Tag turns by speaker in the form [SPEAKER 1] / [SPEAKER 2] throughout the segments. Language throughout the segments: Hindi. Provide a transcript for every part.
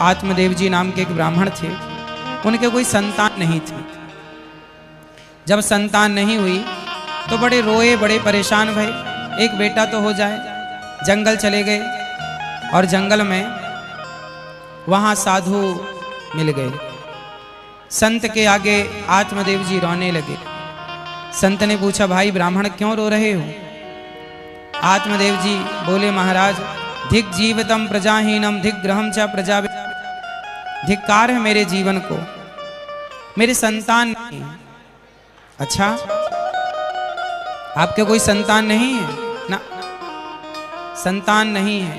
[SPEAKER 1] आत्मदेव जी नाम के एक ब्राह्मण थे, उनके कोई संतान नहीं थी। जब संतान नहीं हुई तो बड़े रोए, बड़े परेशान भये, एक बेटा तो हो जाए। जंगल चले गए और जंगल में वहां साधु मिल गए। संत के आगे आत्मदेव जी रोने लगे। संत ने पूछा, भाई ब्राह्मण क्यों रो रहे हो? आत्मदेव जी बोले, महाराज धिक जीवितम प्रजाहीनम धिक ग्रहम च प्रजा, धिक्कार है मेरे जीवन को, मेरे संतान नहीं। अच्छा, आपके कोई संतान नहीं है ना? संतान नहीं है,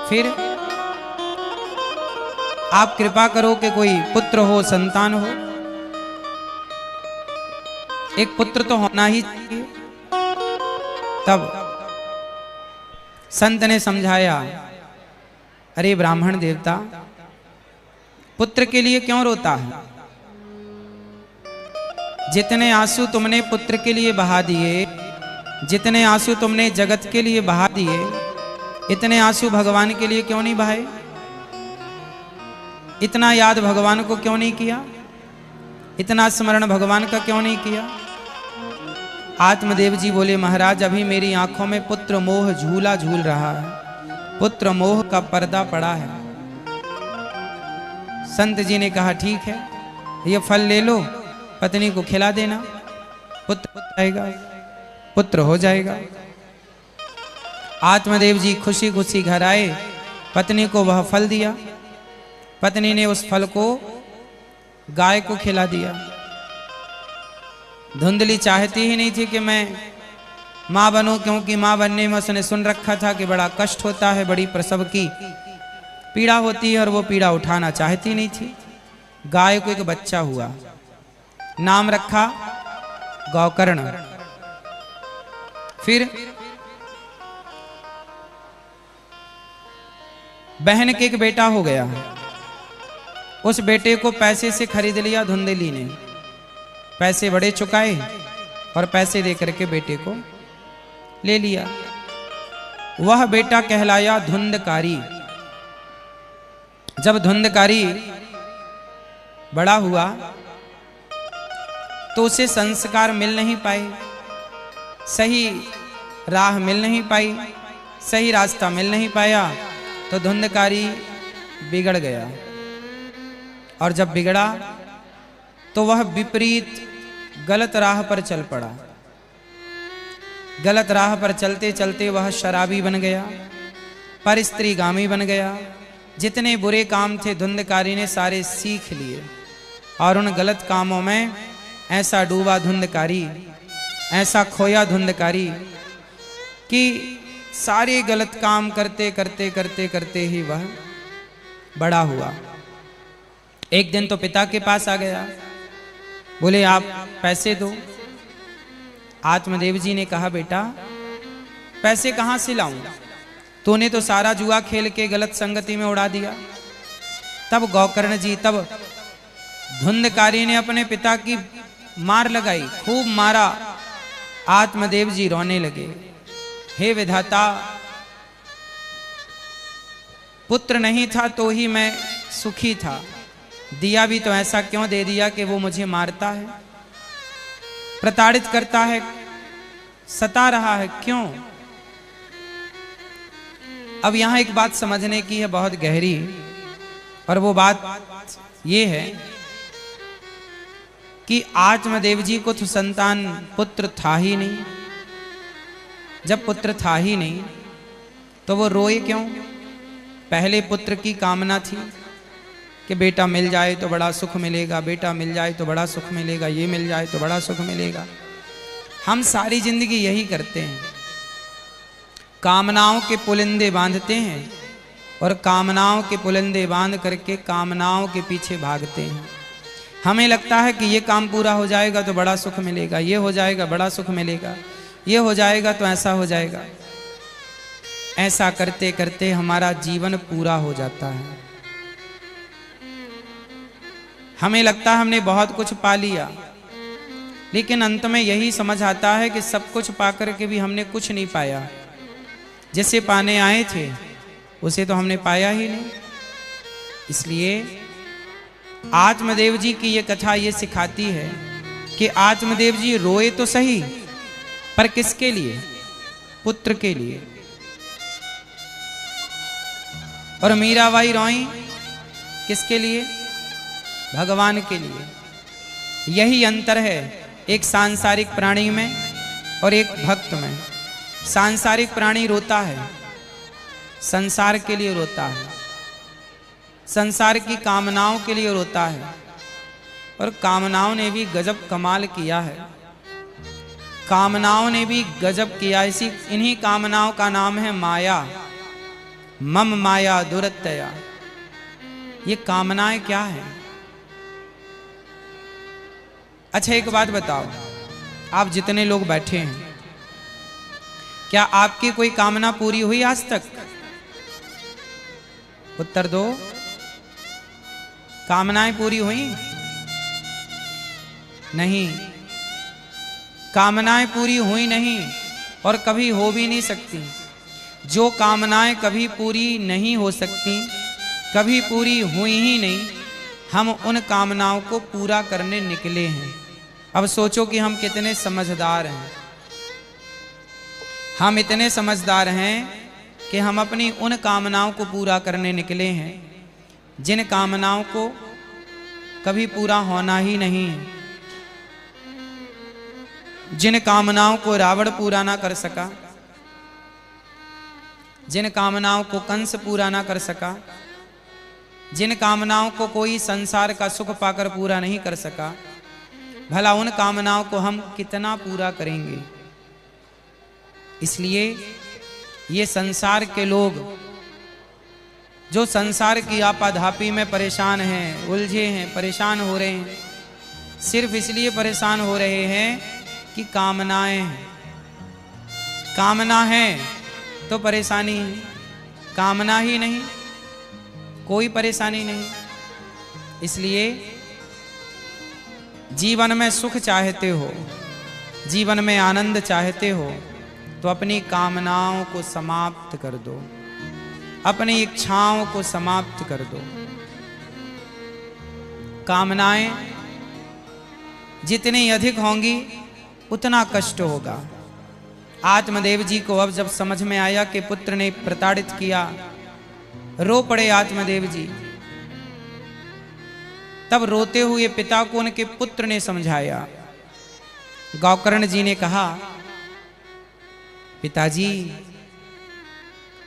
[SPEAKER 1] फिर आप कृपा करो कि कोई पुत्र हो, संतान हो। एक पुत्र तो होना ही चाहिए। तब संत ने समझाया, अरे ब्राह्मण देवता, पुत्र के लिए क्यों रोता है? जितने आंसू तुमने पुत्र के लिए बहा दिए, जितने आंसू तुमने जगत के लिए बहा दिए, इतने आंसू भगवान के लिए क्यों नहीं बहाए? इतना याद भगवान को क्यों नहीं किया? इतना स्मरण भगवान का क्यों नहीं किया? आत्मदेव जी बोले, महाराज अभी मेरी आंखों में पुत्र मोह झूला झूल रहा है, पुत्र मोह का पर्दा पड़ा है। संत जी ने कहा, ठीक है, ये फल ले लो, पत्नी को खिला देना, पुत्र आएगा, पुत्र हो जाएगा। आत्मदेव जी खुशी खुशी घर आए, पत्नी को वह फल दिया। पत्नी ने उस फल को गाय को खिला दिया। धुंधली चाहती ही नहीं थी कि मैं माँ बनूं, क्योंकि माँ बनने में उसने सुन रखा था कि बड़ा कष्ट होता है, बड़ी प्रसव की पीड़ा होती है, और वो पीड़ा उठाना चाहती नहीं थी। गाय को एक बच्चा हुआ, नाम रखा गौकर्ण। फिर बहन के एक बेटा हो गया, उस बेटे को पैसे से खरीद लिया धुंधली ने। पैसे बड़े चुकाए और पैसे दे करके बेटे को ले लिया। वह बेटा कहलाया धुंधकारी। जब धुंधकारी बड़ा हुआ तो उसे संस्कार मिल नहीं पाए, सही राह मिल नहीं पाई, सही रास्ता मिल नहीं पाया, तो धुंधकारी बिगड़ गया। और जब बिगड़ा तो वह विपरीत गलत राह पर चल पड़ा। गलत राह पर चलते चलते वह शराबी बन गया, परस्त्रीगामी बन गया। जितने बुरे काम थे धुंधकारी ने सारे सीख लिए, और उन गलत कामों में ऐसा डूबा धुंधकारी, ऐसा खोया धुंधकारी कि सारे गलत काम करते करते करते करते ही वह बड़ा हुआ। एक दिन तो पिता के पास आ गया, बोले आप पैसे दो। आत्मदेव जी ने कहा, बेटा पैसे कहां से लाऊं? तूने तो सारा जुआ खेल के गलत संगति में उड़ा दिया। तब गौकर्ण जी, तब धुंधकारी ने अपने पिता की मार लगाई, खूब मारा। आत्मदेव जी रोने लगे, हे विधाता, पुत्र नहीं था तो ही मैं सुखी था, दिया भी तो ऐसा क्यों दे दिया कि वो मुझे मारता है, प्रताड़ित करता है, सता रहा है, क्यों? अब यहां एक बात समझने की है बहुत गहरी, और वो बात ये है कि आत्मदेव जी को तो संतान पुत्र था ही नहीं। जब पुत्र था ही नहीं तो वो रोए क्यों? पहले पुत्र की कामना थी कि बेटा मिल जाए तो बड़ा सुख मिलेगा, बेटा मिल जाए तो बड़ा सुख मिलेगा, ये मिल जाए तो बड़ा सुख मिलेगा। हम सारी जिंदगी यही करते हैं, कामनाओं के पुलिंदे बांधते हैं, और कामनाओं के पुलिंदे बांध करके कामनाओं के पीछे भागते हैं। हमें लगता है कि ये काम पूरा हो जाएगा तो बड़ा सुख मिलेगा, ये हो जाएगा बड़ा सुख मिलेगा, ये हो जाएगा तो ऐसा हो जाएगा। ऐसा करते करते हमारा जीवन पूरा हो जाता है। हमें लगता है हमने बहुत कुछ पा लिया, लेकिन अंत में यही समझ आता है कि सब कुछ पाकर के भी हमने कुछ नहीं पाया। जिसे पाने आए थे उसे तो हमने पाया ही नहीं। इसलिए आत्मदेव जी की ये कथा ये सिखाती है कि आत्मदेव जी रोए तो सही, पर किसके लिए? पुत्र के लिए। और मीराबाई रोई किसके लिए? भगवान के लिए। यही अंतर है एक सांसारिक प्राणी में और एक भक्त में। सांसारिक प्राणी रोता है, संसार के लिए रोता है, संसार की कामनाओं के लिए रोता है। और कामनाओं ने भी गजब कमाल किया है, कामनाओं ने भी गजब किया। इन्हीं कामनाओं का नाम है माया। मम माया दुरत्यया। ये कामनाएं क्या है? अच्छा एक बात बताओ, आप जितने लोग बैठे हैं, क्या आपकी कोई कामना पूरी हुई आज तक? उत्तर दो। कामनाएं पूरी हुई? नहीं, कामनाएं पूरी हुई नहीं और कभी हो भी नहीं सकती। जो कामनाएं कभी पूरी नहीं हो सकती, कभी पूरी हुई ही नहीं, हम उन कामनाओं को पूरा करने निकले हैं। अब सोचो कि हम कितने समझदार हैं। हम इतने समझदार हैं कि हम अपनी उन कामनाओं को पूरा करने निकले हैं जिन कामनाओं को कभी पूरा होना ही नहीं है, जिन कामनाओं को रावण पूरा ना कर सका, जिन कामनाओं को कंस पूरा ना कर सका, जिन कामनाओं को कोई संसार का सुख पाकर पूरा नहीं कर सका, भला उन कामनाओं को हम कितना पूरा करेंगे? इसलिए ये संसार के लोग जो संसार की आपाधापी में परेशान हैं, उलझे हैं, परेशान हो रहे हैं, सिर्फ इसलिए परेशान हो रहे हैं कि कामनाएं हैं। कामना है तो परेशानी है, कामना ही नहीं कोई परेशानी नहीं। इसलिए जीवन में सुख चाहते हो, जीवन में आनंद चाहते हो, तो अपनी कामनाओं को समाप्त कर दो, अपनी इच्छाओं को समाप्त कर दो। कामनाएं जितनी अधिक होंगी उतना कष्ट होगा। आत्मदेव जी को अब जब समझ में आया कि पुत्र ने प्रताड़ित किया, रो पड़े आत्मदेव जी। तब रोते हुए पिता को उनके पुत्र ने समझाया। गौकर्ण जी ने कहा, पिताजी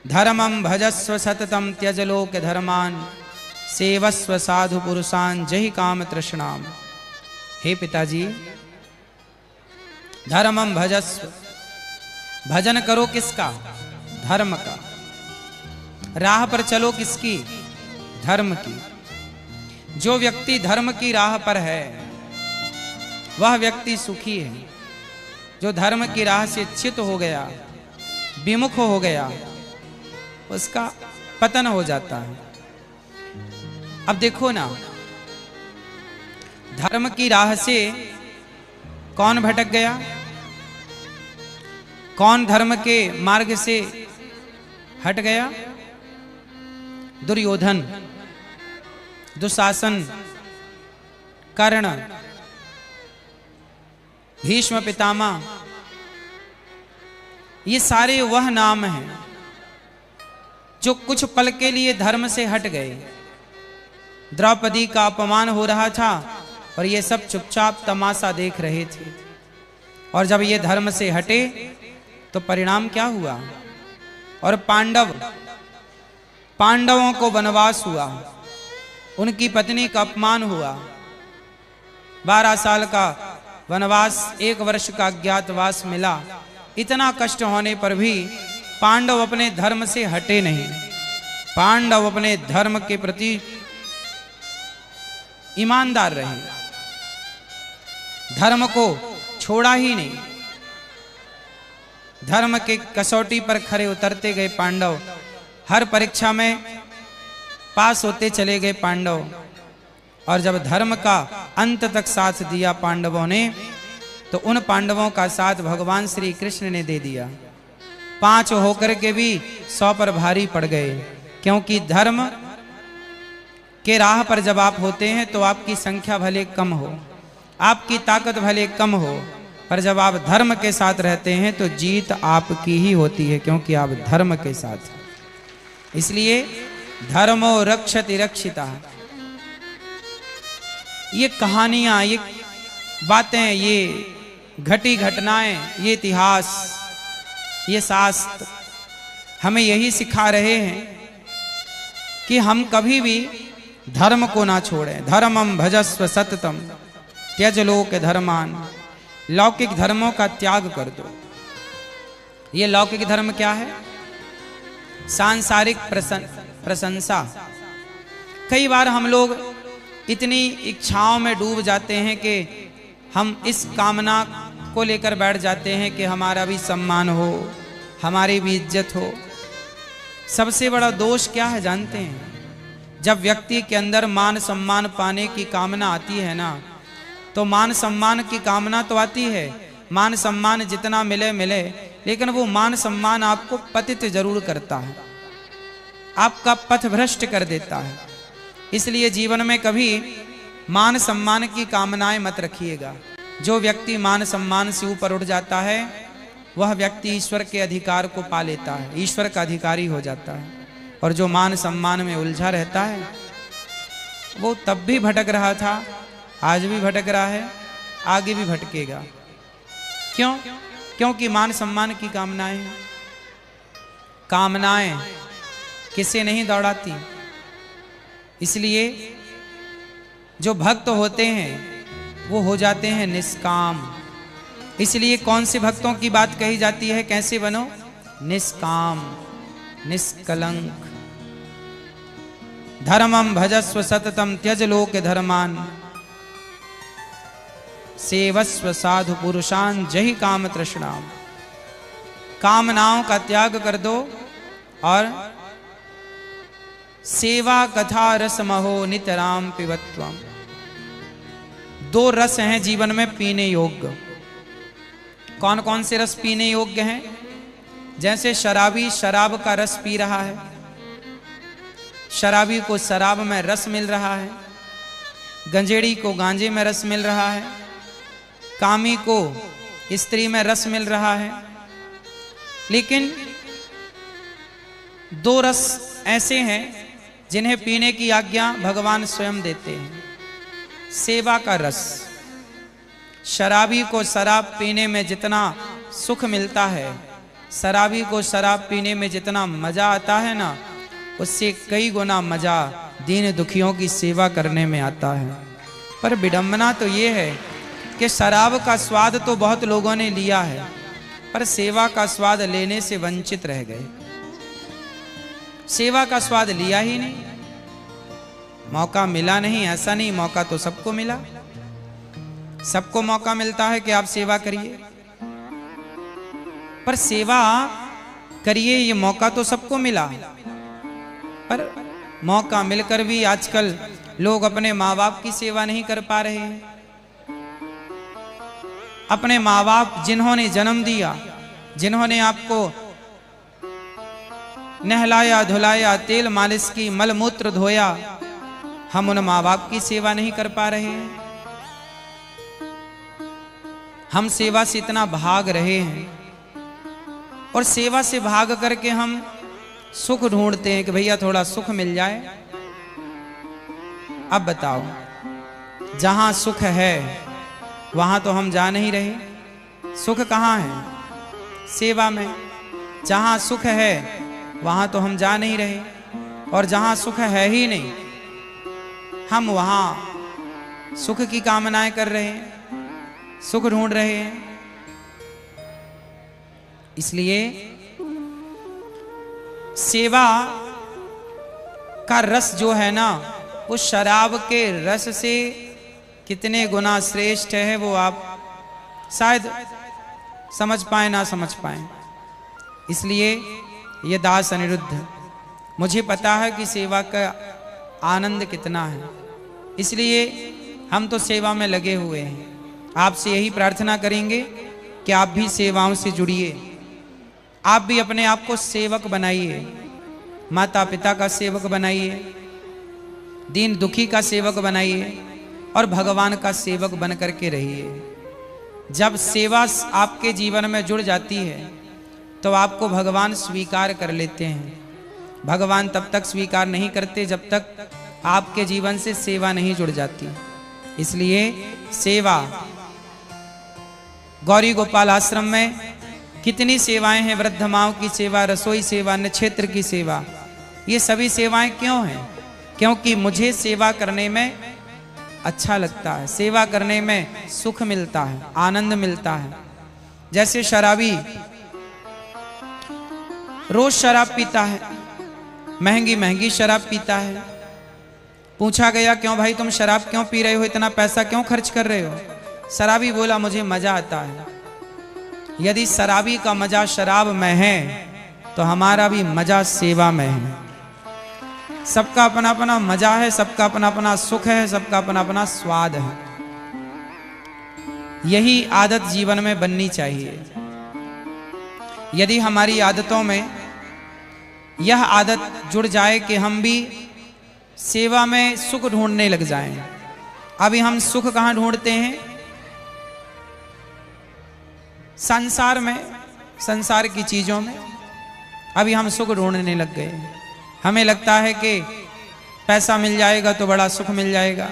[SPEAKER 1] धर्मं भजस्व सततम त्यज लोक धर्मान सेवस्व साधु पुरुषान जहि काम तृष्णाम। हे पिताजी, धर्मं भजस्व, भजन करो किसका? धर्म का। राह पर चलो किसकी? धर्म की। जो व्यक्ति धर्म की राह पर है वह व्यक्ति सुखी है। जो धर्म की राह से च्युत हो गया, विमुख हो गया, उसका पतन हो जाता है। अब देखो ना, धर्म की राह से कौन भटक गया? कौन धर्म के मार्ग से हट गया? दुर्योधन, दुशासन, कर्ण, भीष्म पितामह, ये सारे वह नाम हैं जो कुछ पल के लिए धर्म से हट गए। द्रौपदी का अपमान हो रहा था और ये सब चुपचाप तमाशा देख रहे थे। और जब ये धर्म से हटे तो परिणाम क्या हुआ? और पांडवों को वनवास हुआ, उनकी पत्नी का अपमान हुआ। 12 साल का वनवास, 1 वर्ष का अज्ञातवास मिला। इतना कष्ट होने पर भी पांडव अपने धर्म से हटे नहीं। पांडव अपने धर्म के प्रति ईमानदार रहे, धर्म को छोड़ा ही नहीं। धर्म के कसौटी पर खरे उतरते गए पांडव। हर परीक्षा में पास होते चले गए पांडव। और जब धर्म का अंत तक साथ दिया पांडवों ने, तो उन पांडवों का साथ भगवान श्री कृष्ण ने दे दिया। 5 होकर के भी 100 पर भारी पड़ गए, क्योंकि धर्म के राह पर जब आप होते हैं तो आपकी संख्या भले कम हो, आपकी ताकत भले कम हो, पर जब आप धर्म के साथ रहते हैं तो जीत आपकी ही होती है, क्योंकि आप धर्म के साथ हैं। इसलिए धर्मो रक्षति रक्षिता। ये कहानियां, ये बातें, ये घटी घटनाएं, ये इतिहास, ये शास्त्र हमें यही सिखा रहे हैं कि हम कभी भी धर्म को ना छोड़ें। धर्मम भजस्व सततम त्यज लोक धर्मान। लौकिक धर्मों का त्याग कर दो। ये लौकिक धर्म क्या है? सांसारिक प्रशंसा। कई बार हम लोग इतनी इच्छाओं में डूब जाते हैं कि हम इस कामना को लेकर बैठ जाते हैं कि हमारा भी सम्मान हो, हमारी भी इज्जत हो। सबसे बड़ा दोष क्या है जानते हैं? जब व्यक्ति के अंदर मान सम्मान पाने की कामना आती है ना, तो मान सम्मान की कामना तो आती है, मान सम्मान जितना मिले मिले, लेकिन वो मान सम्मान आपको पतित जरूर करता है, आपका पथ भ्रष्ट कर देता है। इसलिए जीवन में कभी मान सम्मान की कामनाएं मत रखिएगा। जो व्यक्ति मान सम्मान से ऊपर उठ जाता है वह व्यक्ति ईश्वर के अधिकार को पा लेता है, ईश्वर का अधिकारी हो जाता है। और जो मान सम्मान में उलझा रहता है वो तब भी भटक रहा था, आज भी भटक रहा है, आगे भी भटकेगा। क्यों? क्योंकि मान सम्मान की कामनाएं किसे नहीं दौड़ाती। इसलिए जो भक्त होते हैं वो हो जाते हैं निष्काम। इसलिए कौन से भक्तों की बात कही जाती है? कैसे बनो? निष्काम, निष्कलंक। धर्मम भजस्व सततम त्यज लोक धर्मान सेवस्व साधु पुरुषान जहि काम तृष्णाम। कामनाओं का त्याग कर दो और सेवा कथा रस महो नितराम पिबत्वम। दो रस हैं जीवन में पीने योग्य। कौन कौन से रस पीने योग्य हैं? जैसे शराबी शराब का रस पी रहा है, शराबी को शराब में रस मिल रहा है, गंजेड़ी को गांजे में रस मिल रहा है, कामी को स्त्री में रस मिल रहा है। लेकिन दो रस ऐसे हैं जिन्हें पीने की आज्ञा भगवान स्वयं देते हैं। सेवा का रस। शराबी को शराब पीने में जितना सुख मिलता है, शराबी को शराब पीने में जितना मजा आता है ना, उससे कई गुना मजा दीन दुखियों की सेवा करने में आता है। पर विडंबना तो ये है कि शराब का स्वाद तो बहुत लोगों ने लिया है, पर सेवा का स्वाद लेने से वंचित रह गए। सेवा का स्वाद लिया ही नहीं, मौका मिला नहीं। ऐसा नहीं, मौका तो सबको मिला, सबको मौका मिलता है कि आप सेवा करिए, पर सेवा करिए, ये मौका तो सबको मिला। पर मौका मिलकर भी आजकल लोग अपने माँ बाप की सेवा नहीं कर पा रहे हैं। अपने माँ बाप जिन्होंने जन्म दिया, जिन्होंने आपको नहलाया धुलाया, तेल मालिश की, मल मूत्र धोया, हम उन माँ बाप की सेवा नहीं कर पा रहे हैं। हम सेवा से इतना भाग रहे हैं और सेवा से भाग करके हम सुख ढूंढते हैं कि भैया थोड़ा सुख मिल जाए। अब बताओ, जहां सुख है वहां तो हम जा नहीं रहे। सुख कहां है? सेवा में। जहां सुख है वहां तो हम जा नहीं रहे, और जहां सुख है ही नहीं हम वहां सुख की कामनाएं कर रहे हैं, सुख ढूंढ रहे हैं। इसलिए सेवा का रस जो है ना, वो शराब के रस से कितने गुना श्रेष्ठ है, वो आप शायद समझ पाए ना समझ पाए। इसलिए ये दास अनिरुद्ध, मुझे पता है कि सेवा का आनंद कितना है, इसलिए हम तो सेवा में लगे हुए हैं। आपसे यही प्रार्थना करेंगे कि आप भी सेवाओं से जुड़िए, आप भी अपने आप को सेवक बनाइए, माता पिता का सेवक बनाइए, दीन दुखी का सेवक बनाइए और भगवान का सेवक बन करके रहिए। जब सेवा आपके जीवन में जुड़ जाती है तो आपको भगवान स्वीकार कर लेते हैं। भगवान तब तक स्वीकार नहीं करते जब तक आपके जीवन से सेवा नहीं जुड़ जाती। इसलिए सेवा, गौरी गोपाल आश्रम में कितनी सेवाएं हैं, वृद्ध माओं की सेवा, रसोई सेवा, नक्षत्र की सेवा। ये सभी सेवाएं क्यों हैं? क्योंकि मुझे सेवा करने में अच्छा लगता है, सेवा करने में सुख मिलता है, आनंद मिलता है। जैसे शराबी रोज शराब पीता है, महंगी महंगी शराब पीता है। पूछा गया, क्यों भाई तुम शराब क्यों पी रहे हो, इतना पैसा क्यों खर्च कर रहे हो? शराबी बोला, मुझे मजा आता है। यदि शराबी का मजा शराब में है तो हमारा भी मजा सेवा में है। सबका अपना अपना मजा है, सबका अपना अपना सुख है, सबका अपना अपना स्वाद है। यही आदत जीवन में बननी चाहिए। यदि हमारी आदतों में यह आदत जुड़ जाए कि हम भी सेवा में सुख ढूंढने लग जाएं। अभी हम सुख कहाँ ढूंढते हैं? संसार में, संसार की चीजों में अभी हम सुख ढूंढने लग गए। हमें लगता है कि पैसा मिल जाएगा तो बड़ा सुख मिल जाएगा,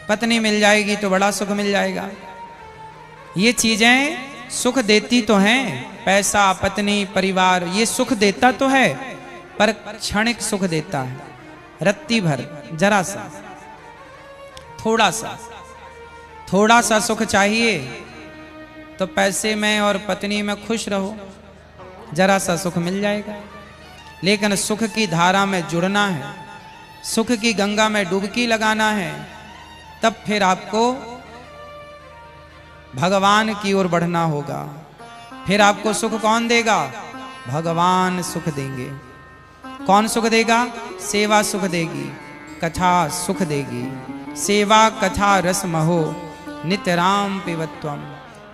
[SPEAKER 1] पत्नी मिल जाएगी तो बड़ा सुख मिल जाएगा। ये चीजें सुख देती तो हैं, पैसा, पत्नी, परिवार, ये सुख देता तो है, पर क्षणिक सुख देता है, रत्ती भर, जरा सा, थोड़ा सा सुख चाहिए तो पैसे में और पत्नी में खुश रहो, जरा सा सुख मिल जाएगा। लेकिन सुख की धारा में जुड़ना है, सुख की गंगा में डुबकी लगाना है, तब फिर आपको भगवान की ओर बढ़ना होगा। फिर आपको सुख कौन देगा? भगवान सुख देंगे। कौन सुख देगा? सेवा सुख देगी, कथा सुख देगी। सेवा कथा रस महो नित्य राम पिबत्वम।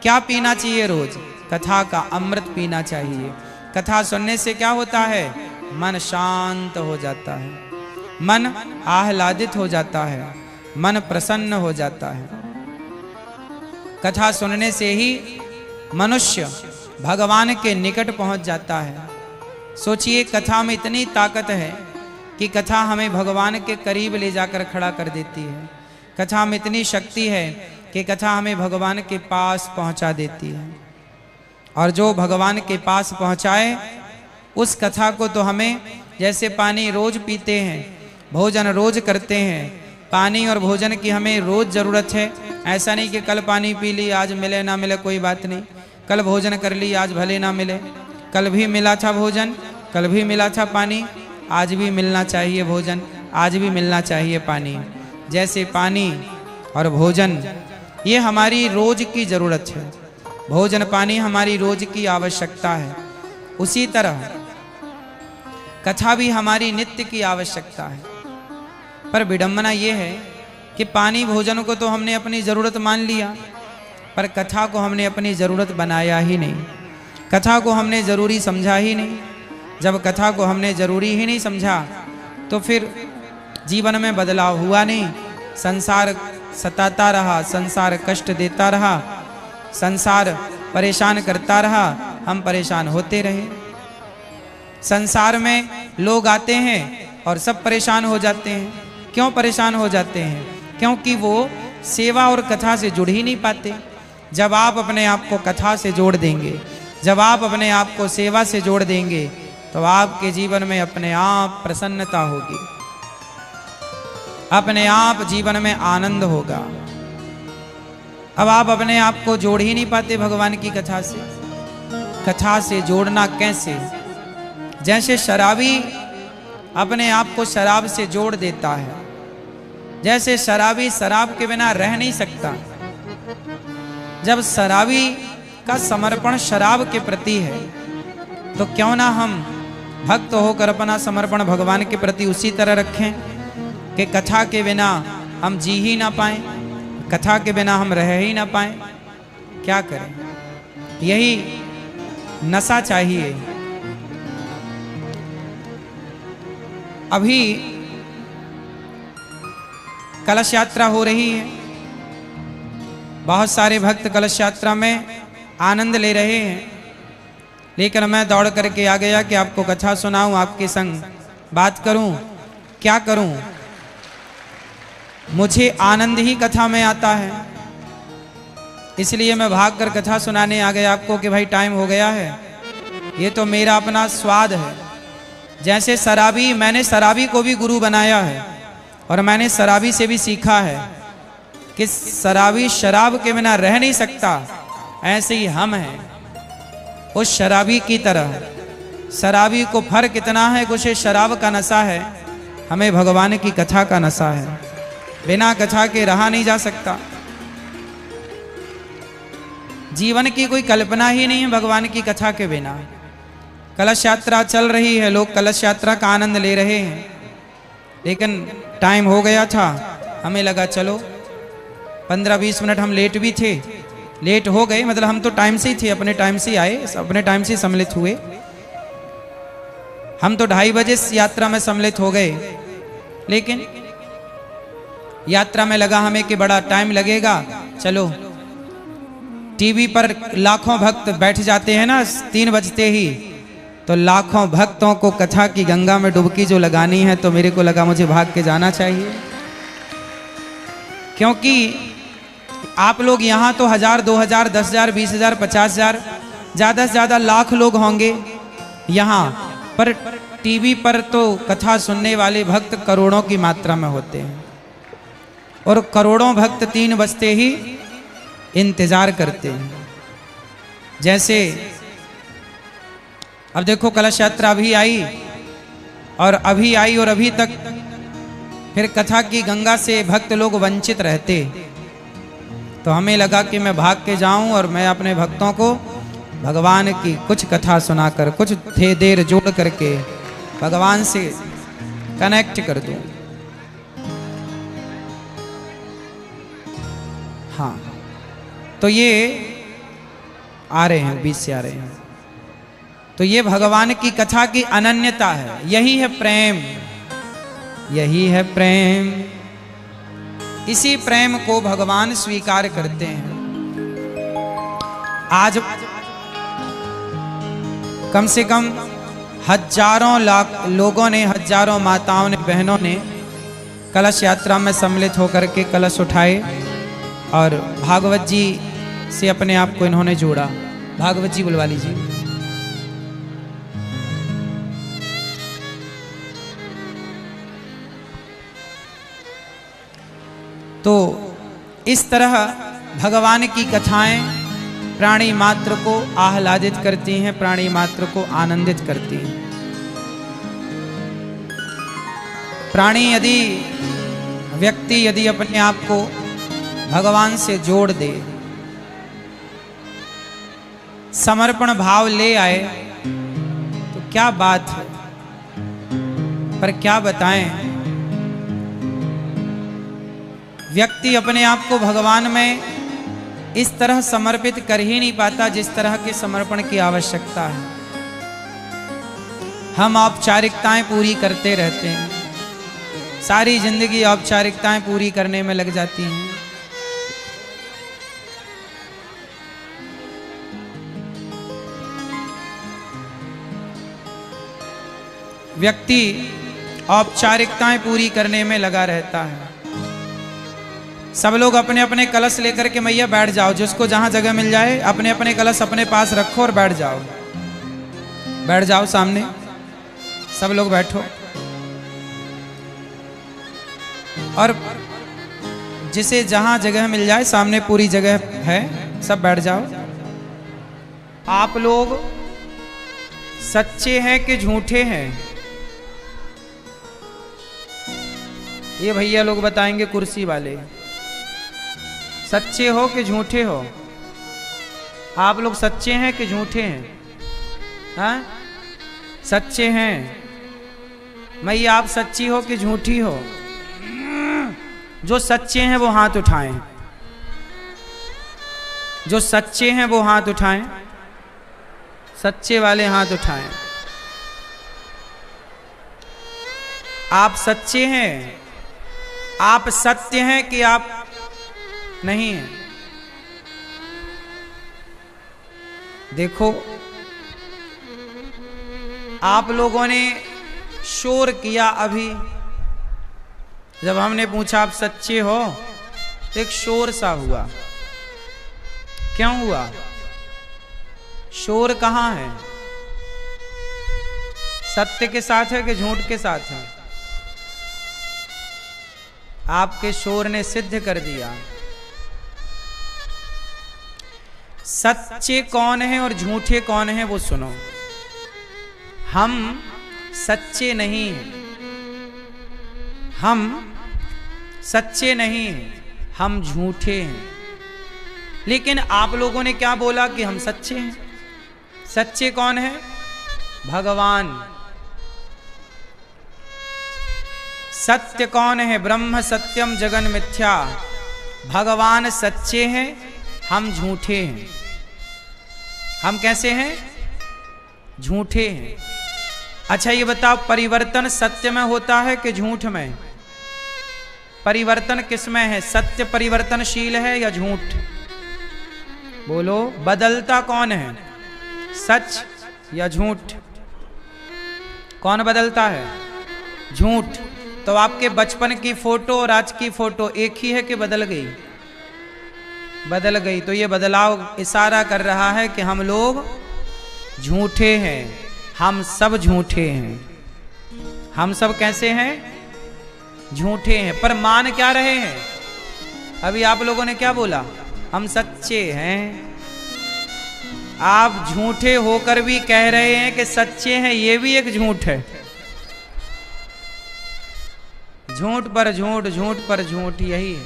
[SPEAKER 1] क्या पीना चाहिए रोज? कथा का अमृत पीना चाहिए। कथा सुनने से क्या होता है? मन शांत हो जाता है, मन आह्लादित हो जाता है, मन प्रसन्न हो जाता है। कथा सुनने से ही मनुष्य भगवान के निकट पहुंच जाता है। सोचिए, कथा में इतनी ताकत है कि कथा हमें भगवान के करीब ले जाकर खड़ा कर देती है। कथा में इतनी शक्ति है कि कथा हमें भगवान के पास पहुंचा देती है। और जो भगवान के पास पहुंचाए, उस कथा को तो हमें, जैसे पानी रोज पीते हैं, भोजन रोज करते हैं, पानी और भोजन की हमें रोज जरूरत है। ऐसा नहीं कि कल पानी पी ली, आज मिले ना मिले कोई बात नहीं, कल भोजन कर ली, आज भले ना मिले। कल भी मिला था भोजन, कल भी मिला था पानी, आज भी मिलना चाहिए भोजन, आज भी मिलना चाहिए पानी। जैसे पानी और भोजन ये हमारी रोज की जरूरत है, भोजन पानी हमारी रोज की आवश्यकता है, उसी तरह कथा भी हमारी नित्य की आवश्यकता है। पर विडंबना ये है कि पानी भोजन को तो हमने अपनी जरूरत मान लिया, पर कथा को हमने अपनी जरूरत बनाया ही नहीं, कथा को हमने जरूरी समझा ही नहीं। जब कथा को हमने जरूरी ही नहीं समझा तो फिर जीवन में बदलाव हुआ नहीं। संसार सताता रहा, संसार कष्ट देता रहा, संसार परेशान करता रहा, हम परेशान होते रहे। संसार में लोग आते हैं और सब परेशान हो जाते हैं। क्यों परेशान हो जाते हैं? क्योंकि वो सेवा और कथा से जुड़ ही नहीं पाते। जब आप अपने आप को कथा से जोड़ देंगे, जब आप अपने आप को सेवा से जोड़ देंगे, तो आपके जीवन में अपने आप प्रसन्नता होगी, अपने आप जीवन में आनंद होगा। अब आप अपने आप को जोड़ ही नहीं पाते भगवान की कथा से। कथा से जोड़ना कैसे? जैसे शराबी अपने आप को शराब से जोड़ देता है, जैसे शराबी शराब के बिना रह नहीं सकता। जब शराबी का समर्पण शराब के प्रति है, तो क्यों ना हम भक्त होकर अपना समर्पण भगवान के प्रति उसी तरह रखें कि कथा के बिना हम जी ही ना पाएं, कथा के बिना हम रह ही ना पाएं। क्या करें? यही नशा चाहिए। अभी कलश यात्रा हो रही है, बहुत सारे भक्त कलश यात्रा में आनंद ले रहे हैं, लेकिन मैं दौड़ करके आ गया कि आपको कथा सुनाऊं, आपके संग बात करूं। क्या करूं, मुझे आनंद ही कथा में आता है, इसलिए मैं भागकर कथा सुनाने आ गया आपको कि भाई टाइम हो गया है। ये तो मेरा अपना स्वाद है। जैसे शराबी, मैंने शराबी को भी गुरु बनाया है और मैंने शराबी से भी सीखा है कि शराबी शराब के बिना रह नहीं सकता, ऐसे ही हम हैं उस शराबी की तरह। शराबी को फर्क इतना है कि उसे शराब का नशा है, हमें भगवान की कथा का नशा है। बिना कथा के रहा नहीं जा सकता। जीवन की कोई कल्पना ही नहीं है भगवान की कथा के बिना। कलश यात्रा चल रही है, लोग कलश यात्रा का आनंद ले रहे हैं, लेकिन टाइम हो गया था। हमें लगा चलो 15-20 मिनट हम लेट भी थे, लेट हो गए, मतलब हम तो टाइम से ही थे, अपने टाइम से ही आए, अपने टाइम से सम्मिलित हुए। हम तो 2:30 बजे यात्रा में सम्मिलित हो गए, लेकिन यात्रा में लगा हमें कि बड़ा टाइम लगेगा। चलो, टीवी पर लाखों भक्त बैठ जाते हैं ना 3 बजते ही, तो लाखों भक्तों को कथा की गंगा में डुबकी जो लगानी है, तो मेरे को लगा मुझे भाग के जाना चाहिए। क्योंकि आप लोग यहाँ तो 1000, 2000, 10,000, 20,000, 50,000, ज़्यादा से ज़्यादा लाख लोग होंगे यहाँ पर। टीवी पर तो कथा सुनने वाले भक्त करोड़ों की मात्रा में होते हैं, और करोड़ों भक्त 3 बजते ही इंतजार करते हैं। जैसे अब देखो कलश यात्रा अभी आई और अभी तक फिर कथा की गंगा से भक्त लोग वंचित रहते, तो हमें लगा कि मैं भाग के जाऊं और मैं अपने भक्तों को भगवान की कुछ कथा सुनाकर, कुछ देर जोड़ करके भगवान से कनेक्ट कर दूं। हाँ, तो ये आ रहे हैं, बीच से आ रहे हैं। तो ये भगवान की कथा की अनन्यता है, यही है प्रेम, यही है प्रेम। इसी प्रेम को भगवान स्वीकार करते हैं। आज कम से कम हजारों लाख लोगों ने, हजारों माताओं ने, बहनों ने कलश यात्रा में सम्मिलित होकर के कलश उठाए और भागवत जी से अपने आप को इन्होंने जोड़ा। भागवत जी बुलवा लीजिए। तो इस तरह भगवान की कथाएं प्राणी मात्र को आह्लादित करती हैं, प्राणी मात्र को आनंदित करती हैं। प्राणी व्यक्ति यदि अपने आप को भगवान से जोड़ दे, समर्पण भाव ले आए, तो क्या बात है। पर क्या बताएं, व्यक्ति अपने आप को भगवान में इस तरह समर्पित कर ही नहीं पाता जिस तरह के समर्पण की आवश्यकता है। हम औपचारिकताएं पूरी करते रहते हैं, सारी जिंदगी औपचारिकताएं पूरी करने में लग जाती हैं। व्यक्ति औपचारिकताएं पूरी करने में लगा रहता है। सब लोग अपने अपने कलश लेकर के मैया बैठ जाओ, जिसको जहां जगह मिल जाए अपने अपने कलश अपने पास रखो और बैठ जाओ। बैठ जाओ, सामने सब लोग बैठो और जिसे जहां जगह मिल जाए, सामने पूरी जगह है, सब बैठ जाओ। आप लोग सच्चे हैं कि झूठे हैं, ये भैया लोग बताएंगे, कुर्सी वाले। सच्चे हो कि झूठे हो? आप लोग सच्चे हैं कि झूठे हैं? हाँ, सच्चे हैं। मैया आप सच्ची हो कि झूठी हो? जो सच्चे हैं वो हाथ उठाएं, जो सच्चे हैं वो हाथ उठाएं, सच्चे वाले हाथ उठाएं। आप सच्चे हैं आप सत्य हैं कि आप नहीं हैं? देखो, आप लोगों ने शोर किया अभी जब हमने पूछा आप सच्चे हो, तो एक शोर सा हुआ। क्यों हुआ? शोर कहां है? सत्य के साथ है कि झूठ के साथ है? आपके शोर ने सिद्ध कर दिया। सच्चे कौन है और झूठे कौन है वो सुनो। हम सच्चे नहीं हैं, हम सच्चे नहीं हैं, हम झूठे हैं। लेकिन आप लोगों ने क्या बोला कि हम सच्चे हैं। सच्चे कौन है? भगवान। सत्य कौन है? ब्रह्म सत्यम जगन मिथ्या। भगवान सच्चे हैं, हम झूठे हैं। हम कैसे हैं? झूठे हैं। अच्छा ये बताओ, परिवर्तन सत्य में होता है कि झूठ में? परिवर्तन किस में है? सत्य परिवर्तनशील है या झूठ? बोलो, बदलता कौन है? सच या झूठ? कौन बदलता है? झूठ। तो आपके बचपन की फोटो और आज की फोटो एक ही है कि बदल गई? बदल गई। तो ये बदलाव इशारा कर रहा है कि हम लोग झूठे हैं। हम सब झूठे हैं। हम सब कैसे हैं? झूठे हैं। पर मान क्या रहे हैं? अभी आप लोगों ने क्या बोला? हम सच्चे हैं। आप झूठे होकर भी कह रहे हैं कि सच्चे हैं, ये भी एक झूठ है। झूठ पर झूठ, झूठ पर झूठ, यही है।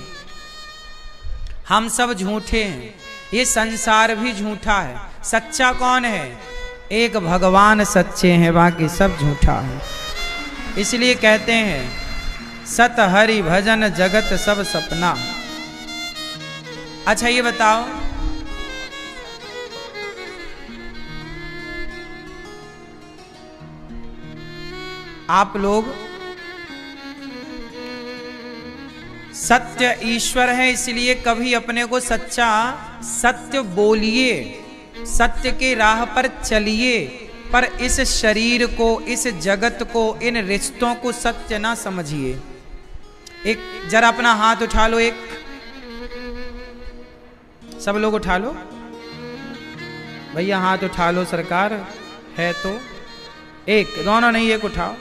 [SPEAKER 1] हम सब झूठे हैं। ये संसार भी झूठा है। सच्चा कौन है? एक भगवान सच्चे हैं, बाकी सब झूठा है। इसलिए कहते हैं सत हरि भजन जगत सब सपना। अच्छा ये बताओ, आप लोग सत्य ईश्वर है, इसलिए कभी अपने को सच्चा सत्य बोलिए, सत्य के राह पर चलिए, पर इस शरीर को, इस जगत को, इन रिश्तों को सत्य ना समझिए। एक जरा अपना हाथ उठा लो, एक सब लोग उठा लो भैया, हाथ उठा लो, सरकार है तो। एक, दोनों नहीं, एक उठाओ।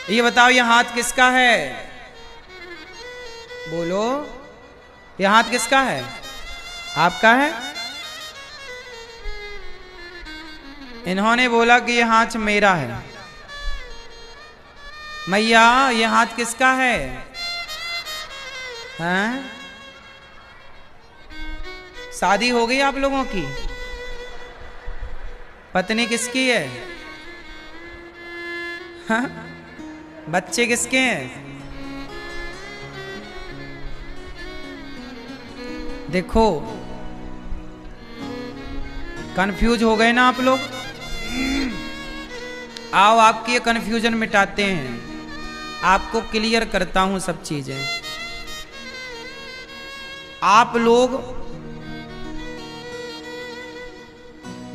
[SPEAKER 1] ये बताओ, ये हाथ किसका है? बोलो, ये हाथ किसका है? आपका है? इन्होंने बोला कि ये हाथ मेरा है। मैया, ये हाथ किसका है? हैं? शादी हो गई आप लोगों की? पत्नी किसकी है? हाँ? बच्चे किसके हैं? देखो, कंफ्यूज हो गए ना आप लोग? आओ आपकी ये कंफ्यूजन मिटाते हैं, आपको क्लियर करता हूं सब चीजें। आप लोग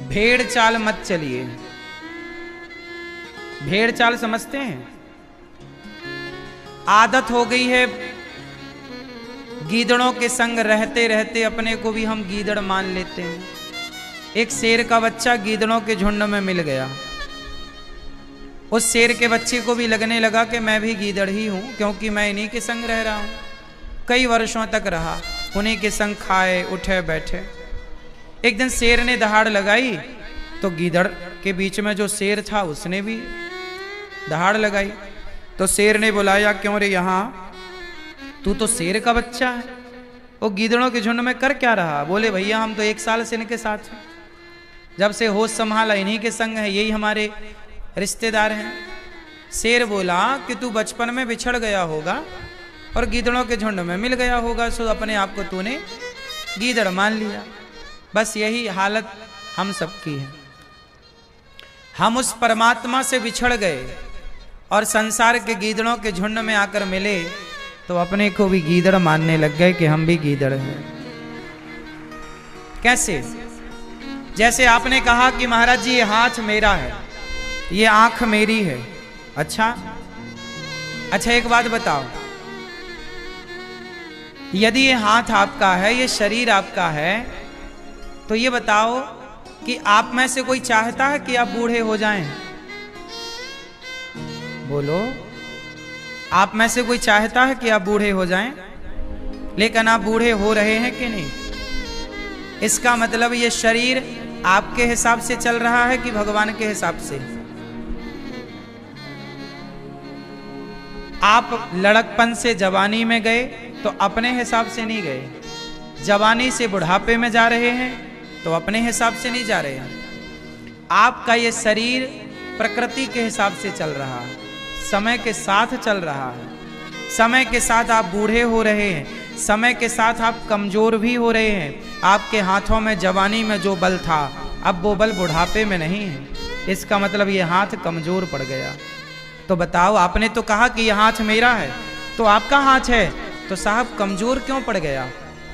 [SPEAKER 1] भेड़ चाल मत चलिए। भेड़ चाल समझते हैं? आदत हो गई है गीदड़ों के संग रहते रहते, अपने को भी हम गीदड़ मान लेते हैं। एक शेर का बच्चा गीदड़ों के झुंड में मिल गया। उस शेर के बच्चे को भी लगने लगा कि मैं भी गीदड़ ही हूं, क्योंकि मैं इन्हीं के संग रह रहा हूं। कई वर्षों तक रहा, उन्हीं के संग खाए, उठे, बैठे। एक दिन शेर ने दहाड़ लगाई, तो गीदड़ के बीच में जो शेर था उसने भी दहाड़ लगाई। तो शेर ने बुलाया, क्यों रे यहाँ, तू तो शेर का बच्चा है, वो गीदड़ों के झुंड में कर क्या रहा? बोले भैया हम तो 1 साल से इनके साथ हैं, जब से होश संभाला इन्हीं के संग है, यही हमारे रिश्तेदार हैं। शेर बोला कि तू बचपन में बिछड़ गया होगा और गीदड़ों के झुंड में मिल गया होगा, सो अपने आप को तूने गीदड़ मान लिया। बस यही हालत हम सबकी है। हम उस परमात्मा से बिछड़ गए और संसार के गीदड़ों के झुंड में आकर मिले तो अपने को भी गीदड़ मानने लग गए कि हम भी गीदड़ हैं। कैसे? जैसे आपने कहा कि महाराज जी ये हाथ मेरा है, ये आंख मेरी है। अच्छा, एक बात बताओ, यदि ये हाथ आपका है, ये शरीर आपका है, तो ये बताओ कि आप में से कोई चाहता है कि आप बूढ़े हो जाएं? बोलो, आप में से कोई चाहता है कि आप बूढ़े हो जाएं? लेकिन आप बूढ़े हो रहे हैं कि नहीं? इसका मतलब ये शरीर आपके हिसाब से चल रहा है कि भगवान के हिसाब से? आप लड़कपन से जवानी में गए तो अपने हिसाब से नहीं गए, जवानी से बुढ़ापे में जा रहे हैं तो अपने हिसाब से नहीं जा रहे हैं। आपका ये शरीर प्रकृति के हिसाब से चल रहा है, समय के साथ चल रहा है। समय के साथ आप बूढ़े हो रहे हैं, समय के साथ आप कमजोर भी हो रहे हैं। आपके हाथों में जवानी में जो बल था, अब वो बल बुढ़ापे में नहीं है। इसका मतलब ये हाथ कमजोर पड़ गया। तो बताओ, आपने तो कहा कि ये हाथ मेरा है, तो आपका हाथ है, तो साहब कमजोर क्यों पड़ गया?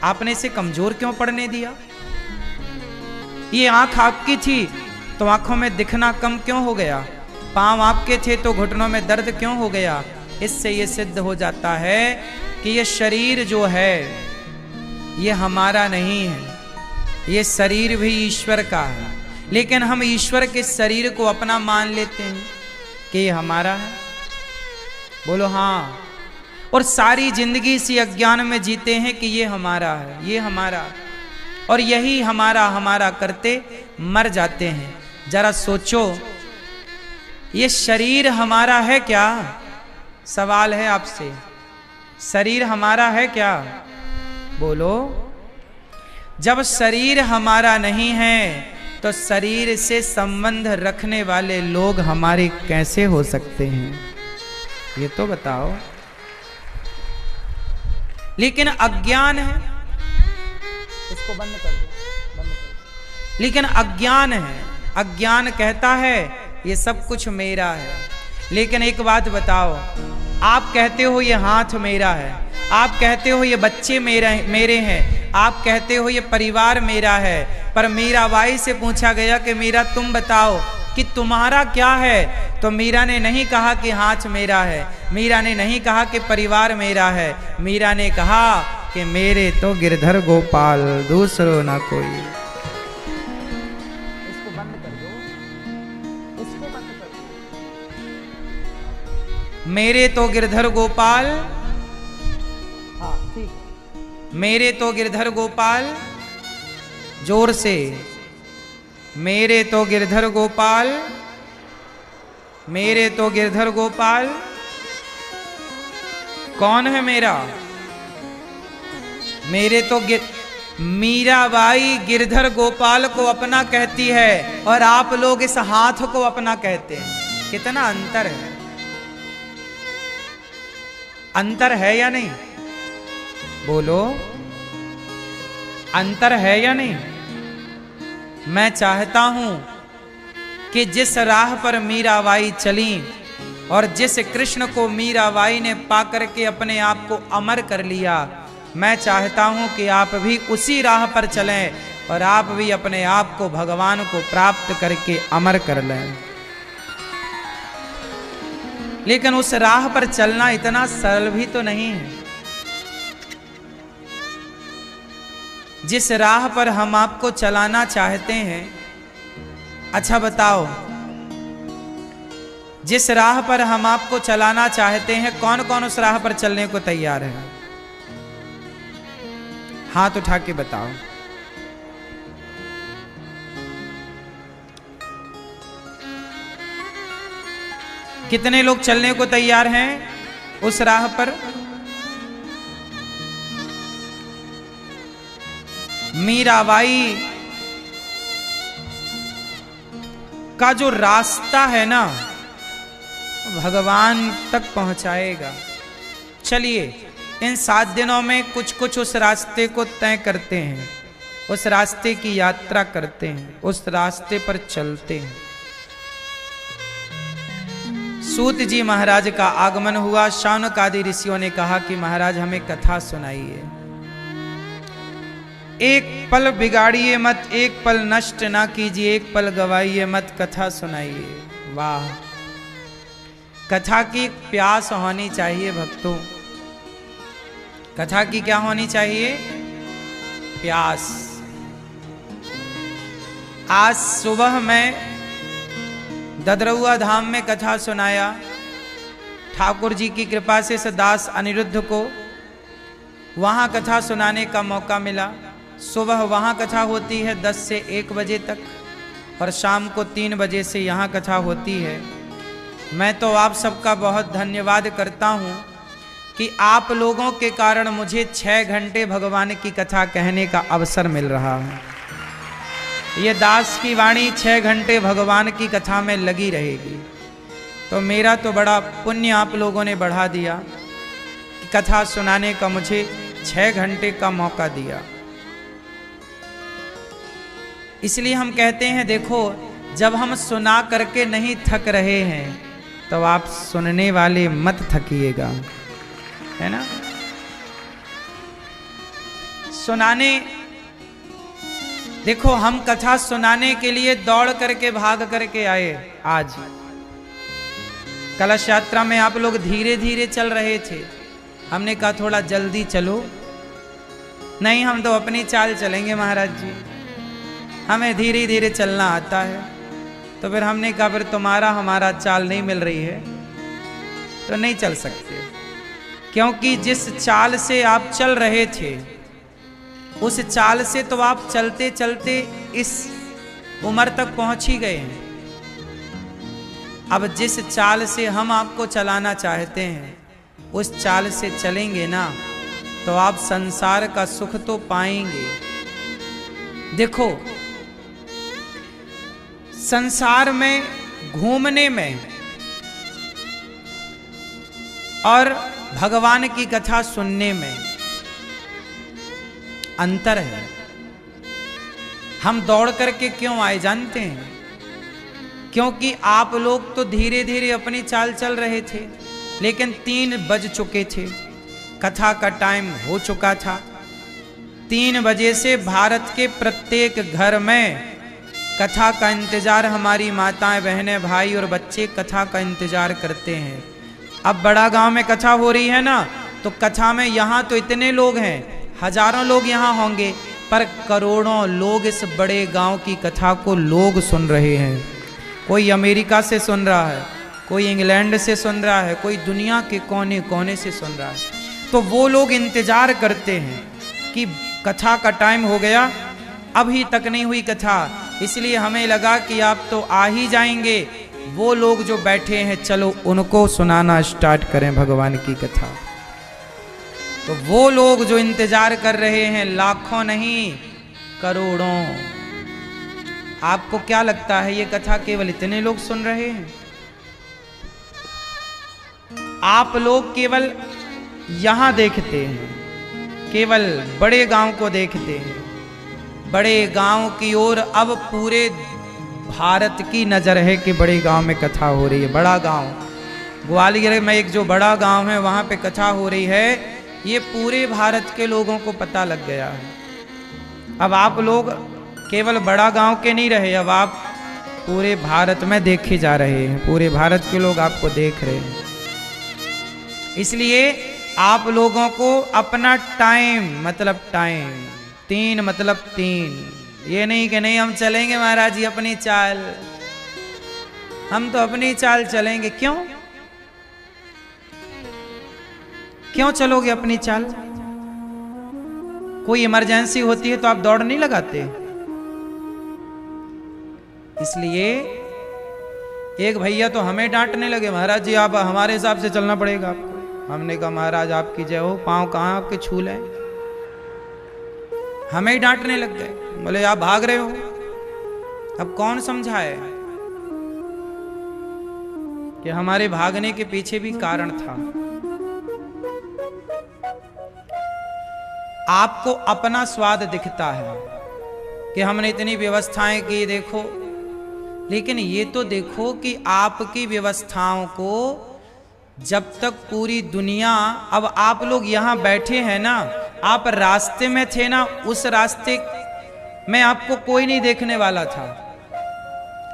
[SPEAKER 1] आपने इसे कमजोर क्यों पड़ने दिया? ये आंख आपकी थी तो आंखों में दिखना कम क्यों हो गया? पांव आपके थे तो घुटनों में दर्द क्यों हो गया? इससे ये सिद्ध हो जाता है कि ये शरीर जो है ये हमारा नहीं है, ये शरीर भी ईश्वर का है। लेकिन हम ईश्वर के शरीर को अपना मान लेते हैं कि ये हमारा है। बोलो हाँ। और सारी जिंदगी इसी अज्ञान में जीते हैं कि ये हमारा है, ये हमारा, और यही हमारा हमारा करते मर जाते हैं। जरा सोचो, ये शरीर हमारा है क्या? सवाल है आपसे, शरीर हमारा है क्या? बोलो। जब शरीर हमारा नहीं है तो शरीर से संबंध रखने वाले लोग हमारे कैसे हो सकते हैं? ये तो बताओ। लेकिन अज्ञान है, इसको बंद कर दो, बंद कर दो। लेकिन अज्ञान है, अज्ञान कहता है ये सब कुछ मेरा है। लेकिन एक बात बताओ, आप कहते हो ये हाथ मेरा है, आप कहते हो ये बच्चे मेरे हैं, आप कहते हो ये परिवार मेरा है, पर मीराबाई से पूछा गया कि मीरा तुम बताओ कि तुम्हारा क्या है? तो मीरा ने नहीं कहा कि हाथ मेरा है, मीरा ने नहीं कहा कि परिवार मेरा है, मीरा ने कहा कि मेरे तो गिरधर गोपाल दूसरो ना कोई। इसको बंद कर दो, इसको बंद कर दो। मेरे तो गिरधर गोपाल, हाँ ठीक, मेरे तो गिरधर गोपाल, जोर से, मेरे तो गिरधर गोपाल, मेरे तो गिरधर गोपाल। कौन है मेरा? मेरे तो मीराबाई गिरधर गोपाल को अपना कहती है और आप लोग इस हाथ को अपना कहते हैं। कितना अंतर है, अंतर है या नहीं? बोलो, अंतर है या नहीं? मैं चाहता हूं कि जिस राह पर मीराबाई चली और जिस कृष्ण को मीराबाई ने पाकर के अपने आप को अमर कर लिया, मैं चाहता हूं कि आप भी उसी राह पर चलें और आप भी अपने आप को भगवान को प्राप्त करके अमर कर लें। लेकिन उस राह पर चलना इतना सरल भी तो नहीं है। जिस राह पर हम आपको चलाना चाहते हैं, अच्छा बताओ, जिस राह पर हम आपको चलाना चाहते हैं, कौन कौन उस राह पर चलने को तैयार है? हाथ उठा के बताओ। कितने लोग चलने को तैयार हैं उस राह पर? मीराबाई का जो रास्ता है ना, भगवान तक पहुंचाएगा। चलिए, इन 7 दिनों में कुछ कुछ उस रास्ते को तय करते हैं, उस रास्ते की यात्रा करते हैं, उस रास्ते पर चलते हैं। सूत जी महाराज का आगमन हुआ। शौनक आदि ऋषियों ने कहा कि महाराज हमें कथा सुनाइए, एक पल बिगाड़िए मत, एक पल नष्ट ना कीजिए, एक पल गवाइए मत, कथा सुनाइए। वाह, कथा की प्यास होनी चाहिए भक्तों। कथा की क्या होनी चाहिए? प्यास। आज सुबह मैं ददरउआ धाम में कथा सुनाया। ठाकुर जी की कृपा से दास अनिरुद्ध को वहां कथा सुनाने का मौका मिला। सुबह वहां कथा होती है 10 से 1 बजे तक और शाम को 3 बजे से यहाँ कथा होती है। मैं तो आप सबका बहुत धन्यवाद करता हूँ कि आप लोगों के कारण मुझे 6 घंटे भगवान की कथा कहने का अवसर मिल रहा है। ये दास की वाणी 6 घंटे भगवान की कथा में लगी रहेगी, तो मेरा तो बड़ा पुण्य आप लोगों ने बढ़ा दिया कि कथा सुनाने का मुझे 6 घंटे का मौका दिया। इसलिए हम कहते हैं, देखो जब हम सुना करके नहीं थक रहे हैं तो आप सुनने वाले मत थकिएगा, है ना। सुनाने, देखो हम कथा सुनाने के लिए दौड़ करके भाग करके आए। आज कलश यात्रा में आप लोग धीरे धीरे चल रहे थे, हमने कहा थोड़ा जल्दी चलो। नहीं, हम तो अपनी चाल चलेंगे महाराज जी, हमें धीरे धीरे चलना आता है। तो फिर हमने कहा फिर तुम्हारा हमारा चाल नहीं मिल रही है तो नहीं चल सकते, क्योंकि जिस चाल से आप चल रहे थे उस चाल से तो आप चलते चलते इस उम्र तक पहुंच ही गए हैं। अब जिस चाल से हम आपको चलाना चाहते हैं उस चाल से चलेंगे ना तो आप संसार का सुख तो पाएंगे। देखो संसार में घूमने में और भगवान की कथा सुनने में अंतर है। हम दौड़ करके क्यों आए जानते हैं? क्योंकि आप लोग तो धीरे धीरे अपनी चाल चल रहे थे, लेकिन 3 बज चुके थे, कथा का टाइम हो चुका था। 3 बजे से भारत के प्रत्येक घर में कथा का इंतजार हमारी माताएं, बहनें, भाई और बच्चे कथा का इंतजार करते हैं। अब बड़ा गांव में कथा हो रही है ना, तो कथा में यहाँ तो इतने लोग हैं, हजारों लोग यहाँ होंगे, पर करोड़ों लोग इस बड़े गांव की कथा को लोग सुन रहे हैं। कोई अमेरिका से सुन रहा है, कोई इंग्लैंड से सुन रहा है, कोई दुनिया के कोने कोने से सुन रहा है। तो वो लोग इंतजार करते हैं कि कथा का टाइम हो गया, अभी तक नहीं हुई कथा, इसलिए हमें लगा कि आप तो आ ही जाएंगे। वो लोग जो बैठे हैं चलो उनको सुनाना स्टार्ट करें भगवान की कथा। तो वो लोग जो इंतजार कर रहे हैं लाखों नहीं करोड़ों। आपको क्या लगता है ये कथा केवल इतने लोग सुन रहे हैं? आप लोग केवल यहां देखते हैं, केवल बड़े गांव को देखते हैं। बड़े गांव की ओर अब पूरे भारत की नजर है कि बड़े गांव में कथा हो रही है। बड़ा गांव ग्वालियर में एक जो बड़ा गांव है वहां पे कथा हो रही है, ये पूरे भारत के लोगों को पता लग गया है। अब आप लोग केवल बड़ा गांव के नहीं रहे, अब आप पूरे भारत में देखे जा रहे हैं, पूरे भारत के लोग आपको देख रहे हैं। इसलिए आप लोगों को अपना टाइम मतलब टाइम 3 मतलब 3, ये नहीं कि नहीं हम चलेंगे महाराज जी अपनी चाल, हम तो अपनी चाल चलेंगे। क्यों क्यों चलोगे अपनी चाल? कोई इमरजेंसी होती है तो आप दौड़ नहीं लगाते। इसलिए एक भैया तो हमें डांटने लगे, महाराज जी आप हमारे हिसाब से चलना पड़ेगा आपको। हमने कहा महाराज आपकी जय हो, पांव कहां आपके छू लें। हमें ही डांटने लग गए, बोले आप भाग रहे हो। अब कौन समझाए कि हमारे भागने के पीछे भी कारण था। आपको अपना स्वाद दिखता है कि हमने इतनी व्यवस्थाएं की, देखो लेकिन ये तो देखो कि आपकी व्यवस्थाओं को जब तक पूरी दुनिया, अब आप लोग यहां बैठे हैं ना, आप रास्ते में थे ना, उस रास्ते में आपको कोई नहीं देखने वाला था,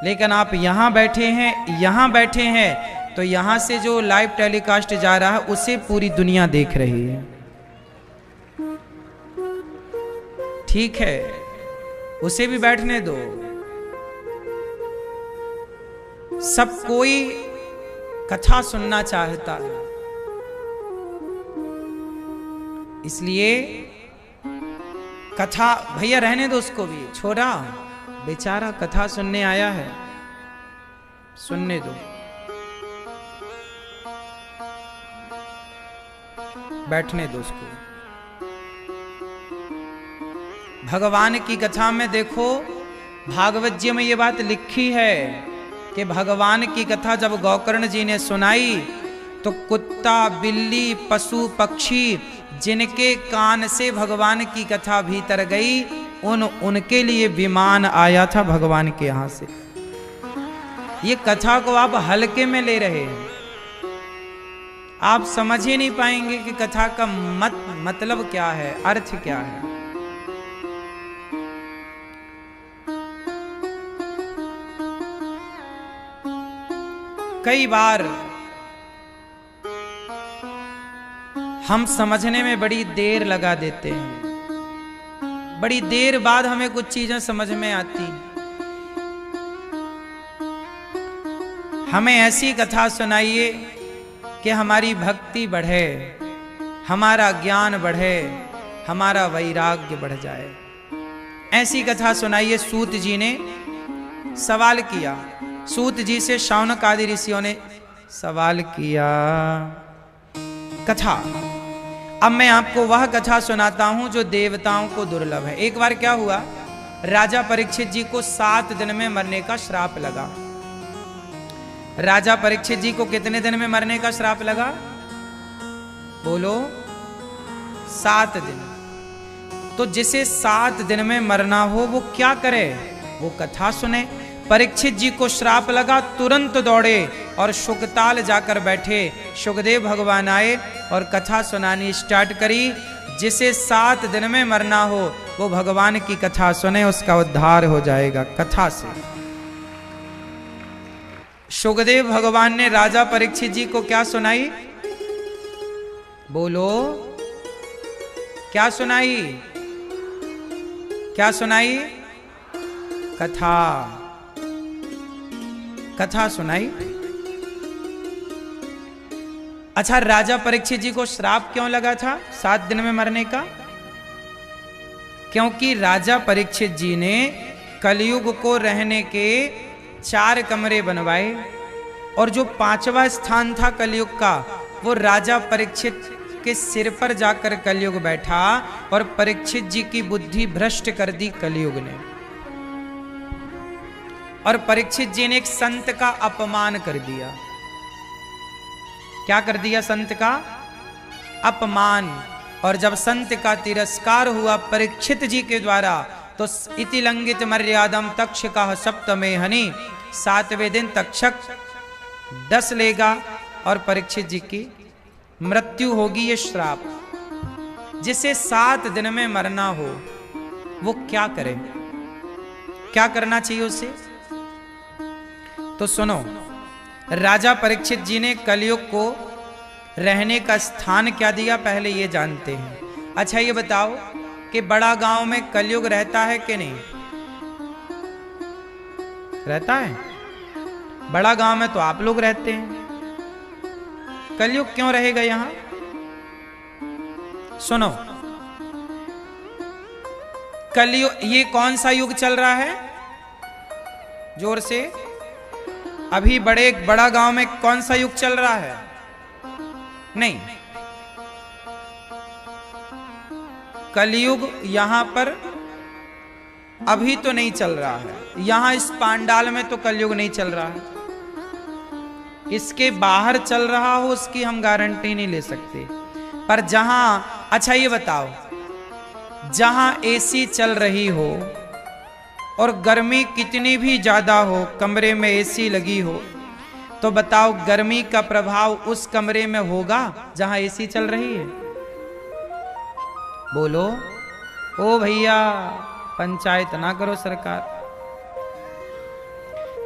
[SPEAKER 1] लेकिन आप यहां बैठे हैं, तो यहां से जो लाइव टेलीकास्ट जा रहा है उसे पूरी दुनिया देख रही है। ठीक है, उसे भी बैठने दो। सब कोई कथा सुनना चाहता है, इसलिए कथा, भैया रहने दो उसको भी, छोरा बेचारा कथा सुनने आया है, सुनने दो, बैठने दो उसको। भगवान की कथा में देखो, भागवत जी में ये बात लिखी है कि भगवान की कथा जब गोकर्ण जी ने सुनाई तो कुत्ता, बिल्ली, पशु, पक्षी जिनके कान से भगवान की कथा भीतर गई, उनके लिए विमान आया था भगवान के यहां से। ये कथा को आप हल्के में ले रहे हैं, आप समझ ही नहीं पाएंगे कि कथा का मतलब क्या है, अर्थ क्या है। कई बार हम समझने में बड़ी देर लगा देते हैं, बड़ी देर बाद हमें कुछ चीजें समझ में आती। हमें ऐसी कथा सुनाइए कि हमारी भक्ति बढ़े, हमारा ज्ञान बढ़े, हमारा वैराग्य बढ़ जाए। ऐसी कथा सुनाइए। सूत जी ने सवाल किया, सूत जी से शौनक आदि ऋषियों ने सवाल किया कथा। अब मैं आपको वह कथा सुनाता हूं जो देवताओं को दुर्लभ है। एक बार क्या हुआ, राजा परीक्षित जी को 7 दिन में मरने का श्राप लगा। राजा परीक्षित जी को कितने दिन में मरने का श्राप लगा? बोलो, 7 दिन। तो जिसे 7 दिन में मरना हो वो क्या करे? वो कथा सुने। परीक्षित जी को श्राप लगा, तुरंत दौड़े और शुकताल जाकर बैठे। शुकदेव भगवान आए और कथा सुनानी स्टार्ट करी। जिसे 7 दिन में मरना हो वो भगवान की कथा सुने, उसका उद्धार हो जाएगा कथा से। शुकदेव भगवान ने राजा परीक्षित जी को क्या सुनाई? बोलो, क्या सुनाई? क्या सुनाई? कथा। कथा सुनाई। अच्छा, राजा परीक्षित जी को श्राप क्यों लगा था 7 दिन में मरने का? क्योंकि राजा परीक्षित जी ने कलयुग को रहने के 4 कमरे बनवाए और जो 5वां स्थान था कलयुग का, वो राजा परीक्षित के सिर पर जाकर कलयुग बैठा और परीक्षित जी की बुद्धि भ्रष्ट कर दी कलयुग ने। और परीक्षित जी ने एक संत का अपमान कर दिया। क्या कर दिया? संत का अपमान। और जब संत का तिरस्कार हुआ परीक्षित जी के द्वारा, तो इति लंघित मर्यादम तक्षकः सप्तमे हनि, 7वें दिन तक्षक डस लेगा और परीक्षित जी की मृत्यु होगी। ये श्राप। जिसे 7 दिन में मरना हो वो क्या करे? क्या करना चाहिए उसे? तो सुनो, राजा परीक्षित जी ने कलयुग को रहने का स्थान क्या दिया, पहले ये जानते हैं। अच्छा, ये बताओ कि बड़ा गांव में कलयुग रहता है कि नहीं? रहता है। बड़ा गांव में तो आप लोग रहते हैं, कलयुग क्यों रहेगा यहां? सुनो, कलयुग, ये कौन सा युग चल रहा है? जोर से। अभी बड़ा गांव में कौन सा युग चल रहा है? नहीं, कलयुग यहां पर अभी तो नहीं चल रहा है। यहां इस पांडाल में तो कलयुग नहीं चल रहा है। इसके बाहर चल रहा हो उसकी हम गारंटी नहीं ले सकते। पर जहां, अच्छा ये बताओ, जहां एसी चल रही हो और गर्मी कितनी भी ज्यादा हो, कमरे में एसी लगी हो, तो बताओ गर्मी का प्रभाव उस कमरे में होगा जहां एसी चल रही है? बोलो ओ भैया, पंचायत ना करो सरकार।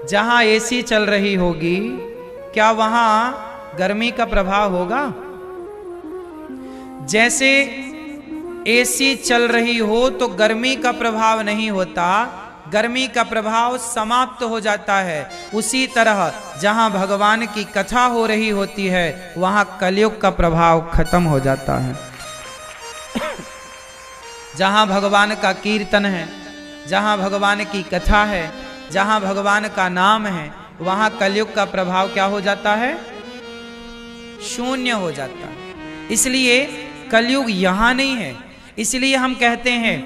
[SPEAKER 1] जहां एसी चल रही होगी, क्या वहां गर्मी का प्रभाव होगा? जैसे एसी चल रही हो तो गर्मी का प्रभाव नहीं होता, गर्मी का प्रभाव समाप्त हो जाता है। उसी तरह जहां भगवान की कथा हो रही होती है, वहां कलयुग का प्रभाव खत्म हो जाता है। जहां भगवान का कीर्तन है, जहां भगवान की कथा है, जहां भगवान का नाम है, वहां कलयुग का प्रभाव क्या हो जाता है? शून्य हो जाता है। इसलिए कलयुग यहां नहीं है। इसलिए हम कहते हैं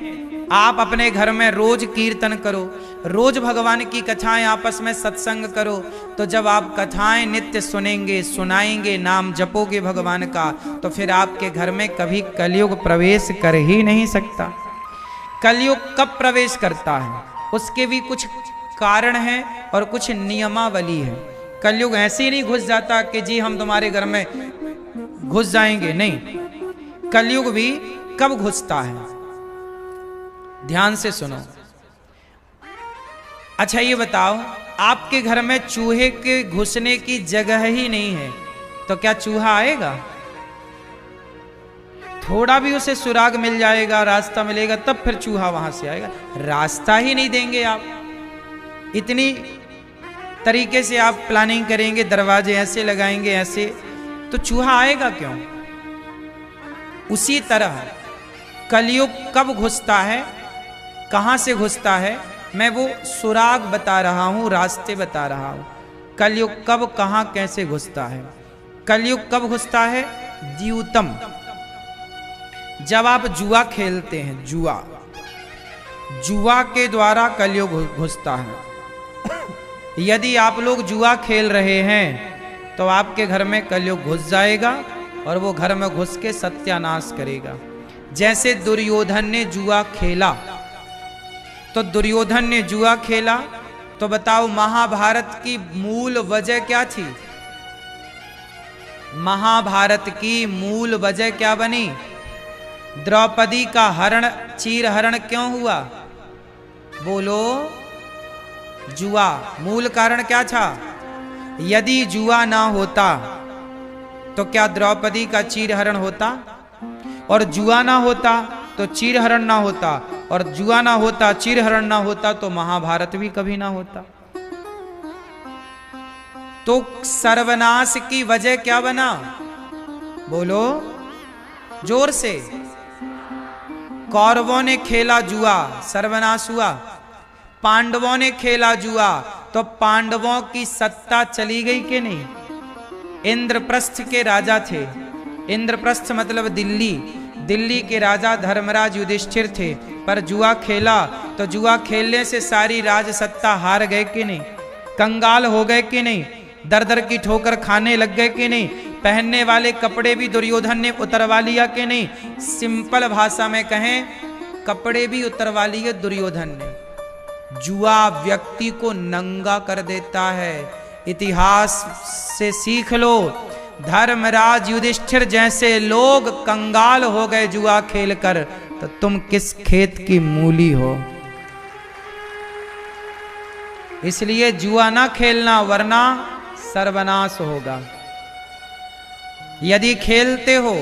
[SPEAKER 1] आप अपने घर में रोज कीर्तन करो, रोज भगवान की कथाएं आपस में सत्संग करो। तो जब आप कथाएं नित्य सुनेंगे, सुनाएंगे, नाम जपोगे भगवान का, तो फिर आपके घर में कभी कलयुग प्रवेश कर ही नहीं सकता। कलयुग कब प्रवेश करता है, उसके भी कुछ कारण है और कुछ नियमावली है। कलयुग ऐसे ही नहीं घुस जाता कि जी हम तुम्हारे घर में घुस जाएंगे, नहीं। कलयुग भी कब घुसता है, ध्यान से सुनो। अच्छा ये बताओ, आपके घर में चूहे के घुसने की जगह ही नहीं है, तो क्या चूहा आएगा? थोड़ा भी उसे सुराग मिल जाएगा, रास्ता मिलेगा, तब फिर चूहा वहां से आएगा। रास्ता ही नहीं देंगे आप, इतनी तरीके से आप प्लानिंग करेंगे, दरवाजे ऐसे लगाएंगे ऐसे, तो चूहा आएगा क्यों? उसी तरह कलयुग कब घुसता है, कहां से घुसता है, मैं वो सुराग बता रहा हूं, रास्ते बता रहा हूं। कलयुग कब, कहां, कैसे घुसता है। कलयुग कब घुसता है? द्यूतम, जब आप जुआ खेलते हैं, जुआ के द्वारा कलयुग घुसता है। यदि आप लोग जुआ खेल रहे हैं तो आपके घर में कलयुग घुस जाएगा और वो घर में घुस के सत्यानाश करेगा। जैसे दुर्योधन ने जुआ खेला, तो दुर्योधन ने जुआ खेला, तो बताओ महाभारत की मूल वजह क्या थी? महाभारत की मूल वजह क्या बनी? द्रौपदी का हरण, चीर हरण क्यों हुआ? बोलो, जुआ। मूल कारण क्या था? यदि जुआ ना होता तो क्या द्रौपदी का चीर हरण होता? और जुआ ना होता तो चीर हरण ना होता, और जुआ ना होता, चीर हरण ना होता, तो महाभारत भी कभी ना होता। तो सर्वनाश की वजह क्या बना? बोलो जोर से। कौरवों ने खेला जुआ, सर्वनाश हुआ। पांडवों ने खेला जुआ, तो पांडवों की सत्ता चली गई कि नहीं? इंद्रप्रस्थ के राजा थे, इंद्रप्रस्थ मतलब दिल्ली, दिल्ली के राजा धर्मराज युधिष्ठिर थे, पर जुआ खेला तो जुआ खेलने से सारी राज सत्ता हार गए कि नहीं? कंगाल हो गए कि नहीं? दर दर की ठोकर खाने लग गए कि नहीं? पहनने वाले कपड़े भी दुर्योधन ने उतरवा लिया कि नहीं? सिंपल भाषा में कहें, कपड़े भी उतरवा लिए दुर्योधन ने। जुआ व्यक्ति को नंगा कर देता है। इतिहास से सीख लो, धर्मराज युधिष्ठिर जैसे लोग कंगाल हो गए जुआ खेलकर, तो तुम किस खेत की मूली हो? इसलिए जुआ ना खेलना, वरना सर्वनाश होगा। यदि खेलते हो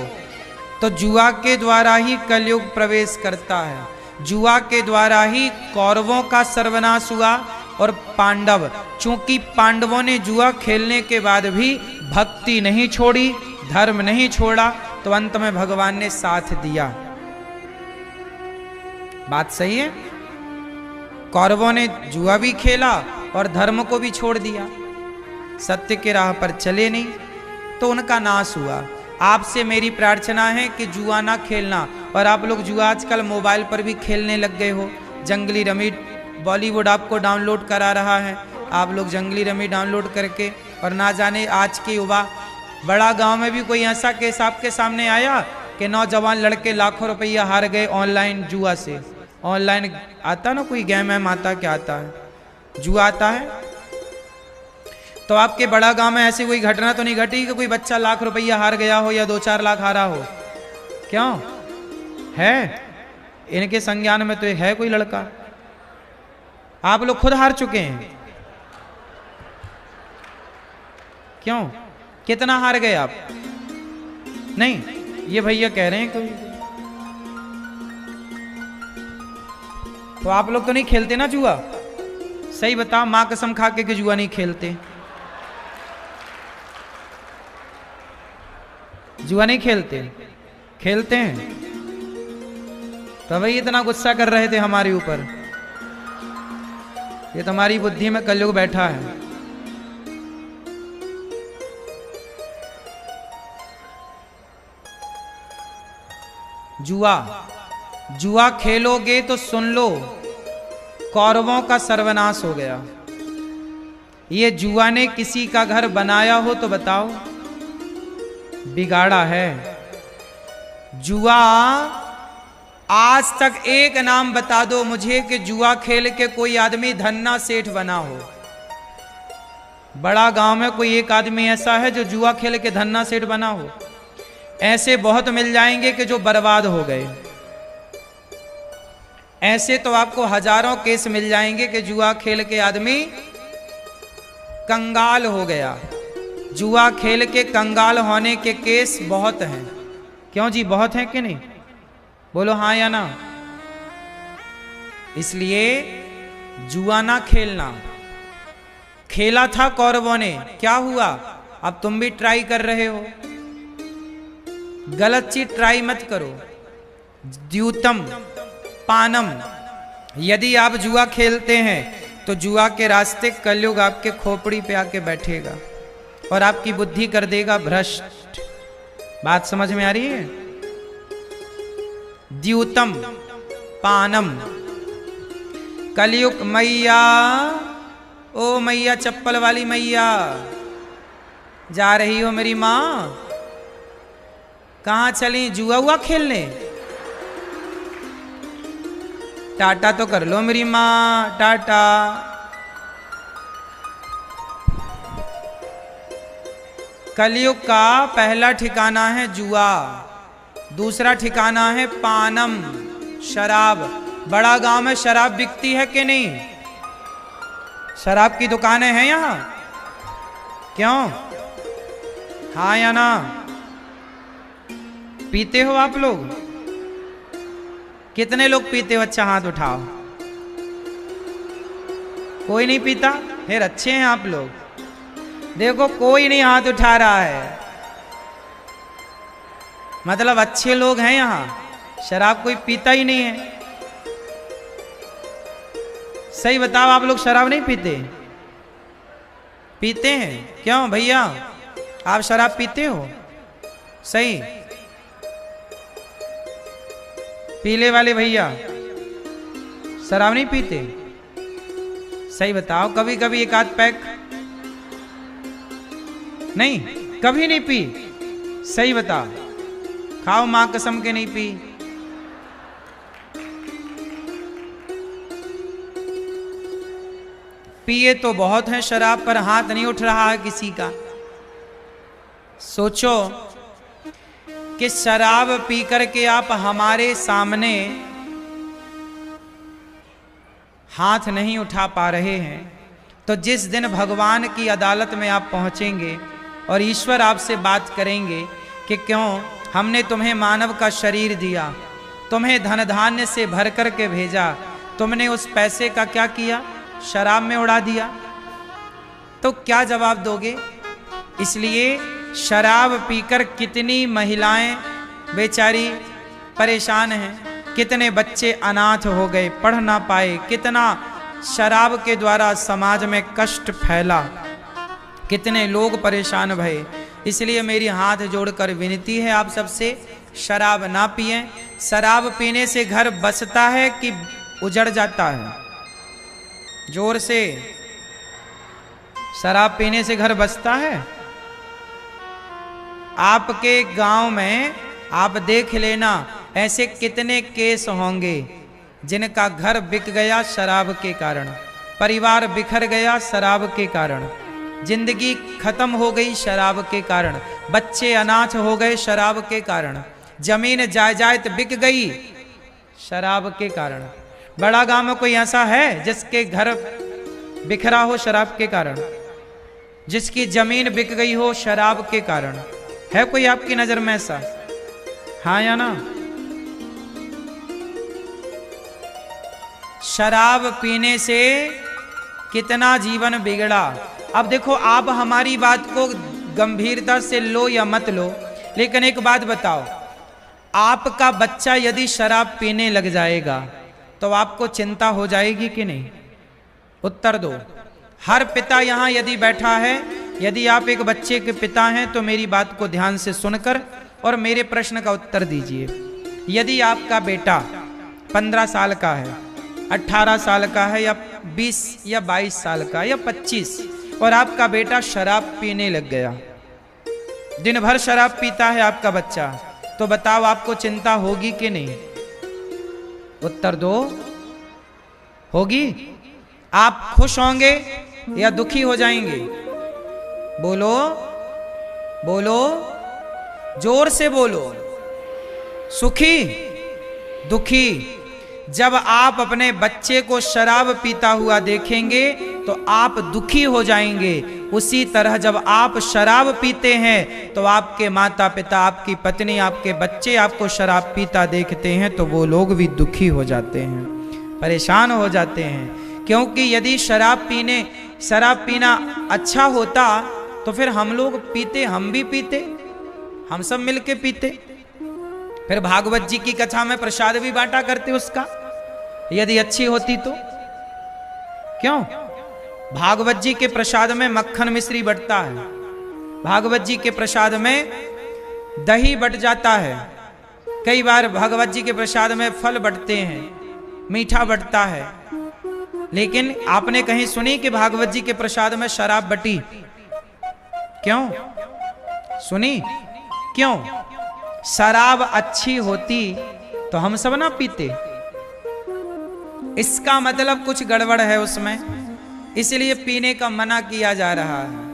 [SPEAKER 1] तो जुआ के द्वारा ही कलयुग प्रवेश करता है। जुआ के द्वारा ही कौरवों का सर्वनाश हुआ और पांडव, चूंकि पांडवों ने जुआ खेलने के बाद भी भक्ति नहीं छोड़ी, धर्म नहीं छोड़ा, तो अंत में भगवान ने साथ दिया। बात सही है? कौरवों ने जुआ भी खेला और धर्म को भी छोड़ दिया, सत्य के राह पर चले नहीं, तो उनका नाश हुआ। आपसे मेरी प्रार्थना है कि जुआ ना खेलना। और आप लोग जुआ आजकल मोबाइल पर भी खेलने लग गए हो। जंगली रमी बॉलीवुड आपको डाउनलोड करा रहा है, आप लोग जंगली रमी डाउनलोड करके, और ना जाने आज के युवा, बड़ा गांव में भी कोई ऐसा केस आपके सामने आया कि नौजवान लड़के लाखों रुपया हार गए ऑनलाइन जुआ से? ऑनलाइन आता ना कोई गेम वैम आता, क्या आता है, जुआ आता है। तो आपके बड़ा गांव में ऐसी कोई घटना तो नहीं घटी कि कोई बच्चा लाख रुपया हार गया हो या 2-4 लाख हारा हो? क्यों है? इनके संज्ञान में तो है कोई लड़का। आप लोग खुद हार चुके हैं। क्यों, कितना हार गए आप? नहीं, ये भैया कह रहे हैं कोई। तो आप लोग तो नहीं खेलते ना जुआ? सही बताओ, मां कसम खा के कि जुआ नहीं खेलते। जुआ नहीं खेलते? खेलते हैं। तो भाई इतना गुस्सा कर रहे थे हमारे ऊपर, ये तुम्हारी बुद्धि में कलयुग बैठा है। जुआ, जुआ खेलोगे तो सुन लो, कौरवों का सर्वनाश हो गया। ये जुआ ने किसी का घर बनाया हो तो बताओ, बिगाड़ा है। जुआ, आज तक एक नाम बता दो मुझे कि जुआ खेल के कोई आदमी धन्ना सेठ बना हो। बड़ा गांव में कोई एक आदमी ऐसा है जो जुआ खेल के धन्ना सेठ बना हो? ऐसे बहुत मिल जाएंगे कि जो बर्बाद हो गए। ऐसे तो आपको हजारों केस मिल जाएंगे कि जुआ खेल के आदमी कंगाल हो गया। जुआ खेल के कंगाल होने के केस बहुत हैं। क्यों जी, बहुत हैं कि नहीं? बोलो हाँ या ना। इसलिए जुआ ना खेलना। खेला था कौरवों ने, क्या हुआ? अब तुम भी ट्राई कर रहे हो। गलत चीज ट्राई मत करो। द्यूतम पानम, यदि आप जुआ खेलते हैं तो जुआ के रास्ते कलयुग आपके खोपड़ी पे आके बैठेगा और आपकी बुद्धि कर देगा भ्रष्ट। बात समझ में आ रही है? द्यूतम पानम, कलयुग मैया, ओ मैया चप्पल वाली मैया, जा रही हो मेरी मां? कहां चली? जुआ हुआ खेलने? टाटा तो कर लो मेरी मां, टाटा। कलयुग का पहला ठिकाना है जुआ, दूसरा ठिकाना है पानम, शराब। बड़ा गांव में शराब बिकती है कि नहीं? शराब की दुकानें हैं यहां? क्यों, हाँ या ना? पीते हो आप लोग? कितने लोग पीते हो? अच्छा हाथ उठाओ। कोई नहीं पीता? फिर अच्छे हैं आप लोग। देखो कोई नहीं हाथ उठा रहा है, मतलब अच्छे लोग हैं यहां। शराब कोई पीता ही नहीं है। सही बताओ, आप लोग शराब नहीं पीते? पीते हैं? क्यों भैया, आप शराब पीते हो? सही, पीले वाले भैया शराब नहीं पीते? सही बताओ, कभी कभी एक आध पैक? नहीं, कभी नहीं पी? सही बताओ, खाओ मां कसम के नहीं पी। पिए तो बहुत हैं शराब, पर हाथ नहीं उठ रहा है किसी का। सोचो कि शराब पी करके आप हमारे सामने हाथ नहीं उठा पा रहे हैं, तो जिस दिन भगवान की अदालत में आप पहुंचेंगे और ईश्वर आपसे बात करेंगे कि क्यों हमने तुम्हें मानव का शरीर दिया, तुम्हें धन धान्य से भर कर के भेजा, तुमने उस पैसे का क्या किया? शराब में उड़ा दिया। तो क्या जवाब दोगे? इसलिए शराब pीकर कितनी महिलाएं बेचारी परेशान हैं, कितने बच्चे अनाथ हो गए, पढ़ ना पाए, कितना शराब के द्वारा समाज में कष्ट फैला, कितने लोग परेशान भये। इसलिए मेरी हाथ जोड़कर विनती है आप सबसे, शराब ना पिएं। शराब पीने से घर बसता है कि उजड़ जाता है? जोर से, शराब पीने से घर बसता है? आपके गांव में आप देख लेना, ऐसे कितने केस होंगे जिनका घर बिक गया शराब के कारण, परिवार बिखर गया शराब के कारण, जिंदगी खत्म हो गई शराब के कारण, बच्चे अनाथ हो गए शराब के कारण, जमीन जायदाद बिक गई शराब के कारण। बड़ा गांव में कोई ऐसा है जिसके घर बिखरा हो शराब के कारण, जिसकी जमीन बिक गई हो शराब के कारण? है कोई आपकी नजर में ऐसा? हाँ या ना? शराब पीने से कितना जीवन बिगड़ा। अब देखो, आप हमारी बात को गंभीरता से लो या मत लो, लेकिन एक बात बताओ, आपका बच्चा यदि शराब पीने लग जाएगा तो आपको चिंता हो जाएगी कि नहीं? उत्तर दो। हर पिता यहां यदि बैठा है, यदि आप एक बच्चे के पिता हैं तो मेरी बात को ध्यान से सुनकर और मेरे प्रश्न का उत्तर दीजिए। यदि आपका बेटा 15 साल का है, 18 साल का है, या 20 या 22 साल का, या 25, और आपका बेटा शराब पीने लग गया, दिन भर शराब पीता है आपका बच्चा, तो बताओ आपको चिंता होगी कि नहीं? उत्तर दो। होगी? आप खुश होंगे या दुखी हो जाएंगे? बोलो बोलो, जोर से बोलो। सुखी, दुखी? जब आप अपने बच्चे को शराब पीता हुआ देखेंगे तो आप दुखी हो जाएंगे। उसी तरह जब आप शराब पीते हैं तो आपके माता पिता, आपकी पत्नी, आपके बच्चे आपको शराब पीता देखते हैं तो वो लोग भी दुखी हो जाते हैं, परेशान हो जाते हैं। क्योंकि यदि शराब पीना अच्छा होता तो फिर हम लोग पीते, हम भी पीते, हम सब मिलके पीते, फिर भागवत जी की कथा में प्रसाद भी बांटा करते उसका, यदि अच्छी होती तो। क्यों? भागवत जी के प्रसाद में मक्खन मिश्री बटता है, भागवत जी के प्रसाद में दही बट जाता है, कई बार भागवत जी के प्रसाद में फल बटते हैं, मीठा बटता है। लेकिन आपने कहीं सुनी कि भागवत जी के प्रसाद में शराब बटी? क्यों सुनी? क्यों? शराब अच्छी होती तो हम सब ना पीते। इसका मतलब कुछ गड़बड़ है उसमें, इसलिए पीने का मना किया जा रहा है।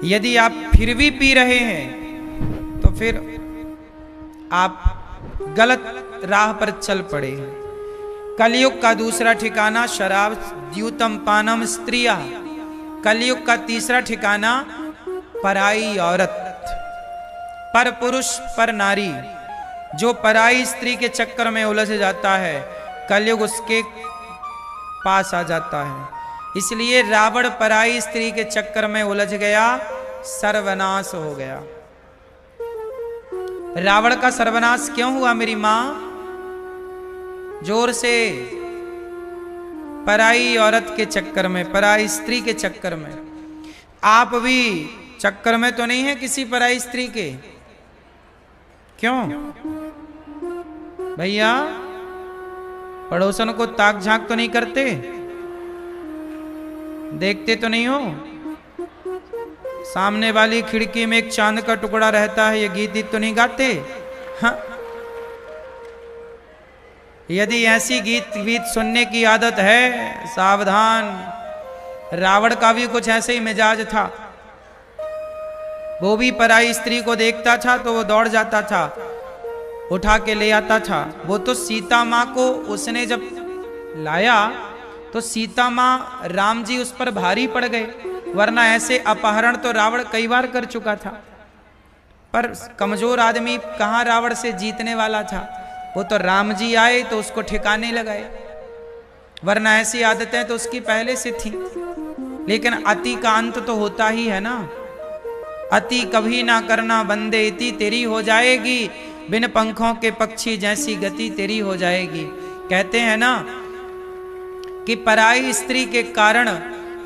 [SPEAKER 1] यदि आप फिर भी पी रहे हैं तो फिर आप गलत राह पर चल पड़े हैं। कलयुग का दूसरा ठिकाना शराब, द्यूतम पानम स्त्रिया। कलयुग का तीसरा ठिकाना पराई औरत, पर पुरुष पर नारी। जो पराई स्त्री के चक्कर में उलझ जाता है, कलयुग उसके पास आ जाता है। इसलिए रावण पराई स्त्री के चक्कर में उलझ गया, सर्वनाश हो गया। रावण का सर्वनाश क्यों हुआ मेरी मां? जोर से। पराई औरत के चक्कर में, पराई स्त्री के चक्कर में। आप भी चक्कर में तो नहीं है किसी पराई स्त्री के? क्यों भैया? पड़ोसन को ताक झांक तो नहीं करते? देखते तो नहीं हो? सामने वाली खिड़की में एक चांद का टुकड़ा रहता है, ये गीत तो नहीं गाते? हाँ। यदि ऐसी गीत सुनने की आदत है, सावधान। रावण का भी कुछ ऐसे ही मिजाज था। वो भी पराई स्त्री को देखता था तो वो दौड़ जाता था, उठा के ले आता था। वो तो सीता माँ को उसने जब लाया तो सीता माँ, राम जी उस पर भारी पड़ गए, वरना ऐसे अपहरण तो रावण कई बार कर चुका था। पर कमजोर आदमी कहाँ रावण से जीतने वाला था। वो तो राम जी आए तो उसको ठिकाने लगाए, वरना ऐसी आदतें तो उसकी पहले से थी। लेकिन अति का अंत तो होता ही है ना। अति कभी ना करना बंदे, इति तेरी हो जाएगी। बिन पंखों के पक्षी जैसी गति तेरी हो जाएगी। कहते हैं ना कि पराई स्त्री के कारण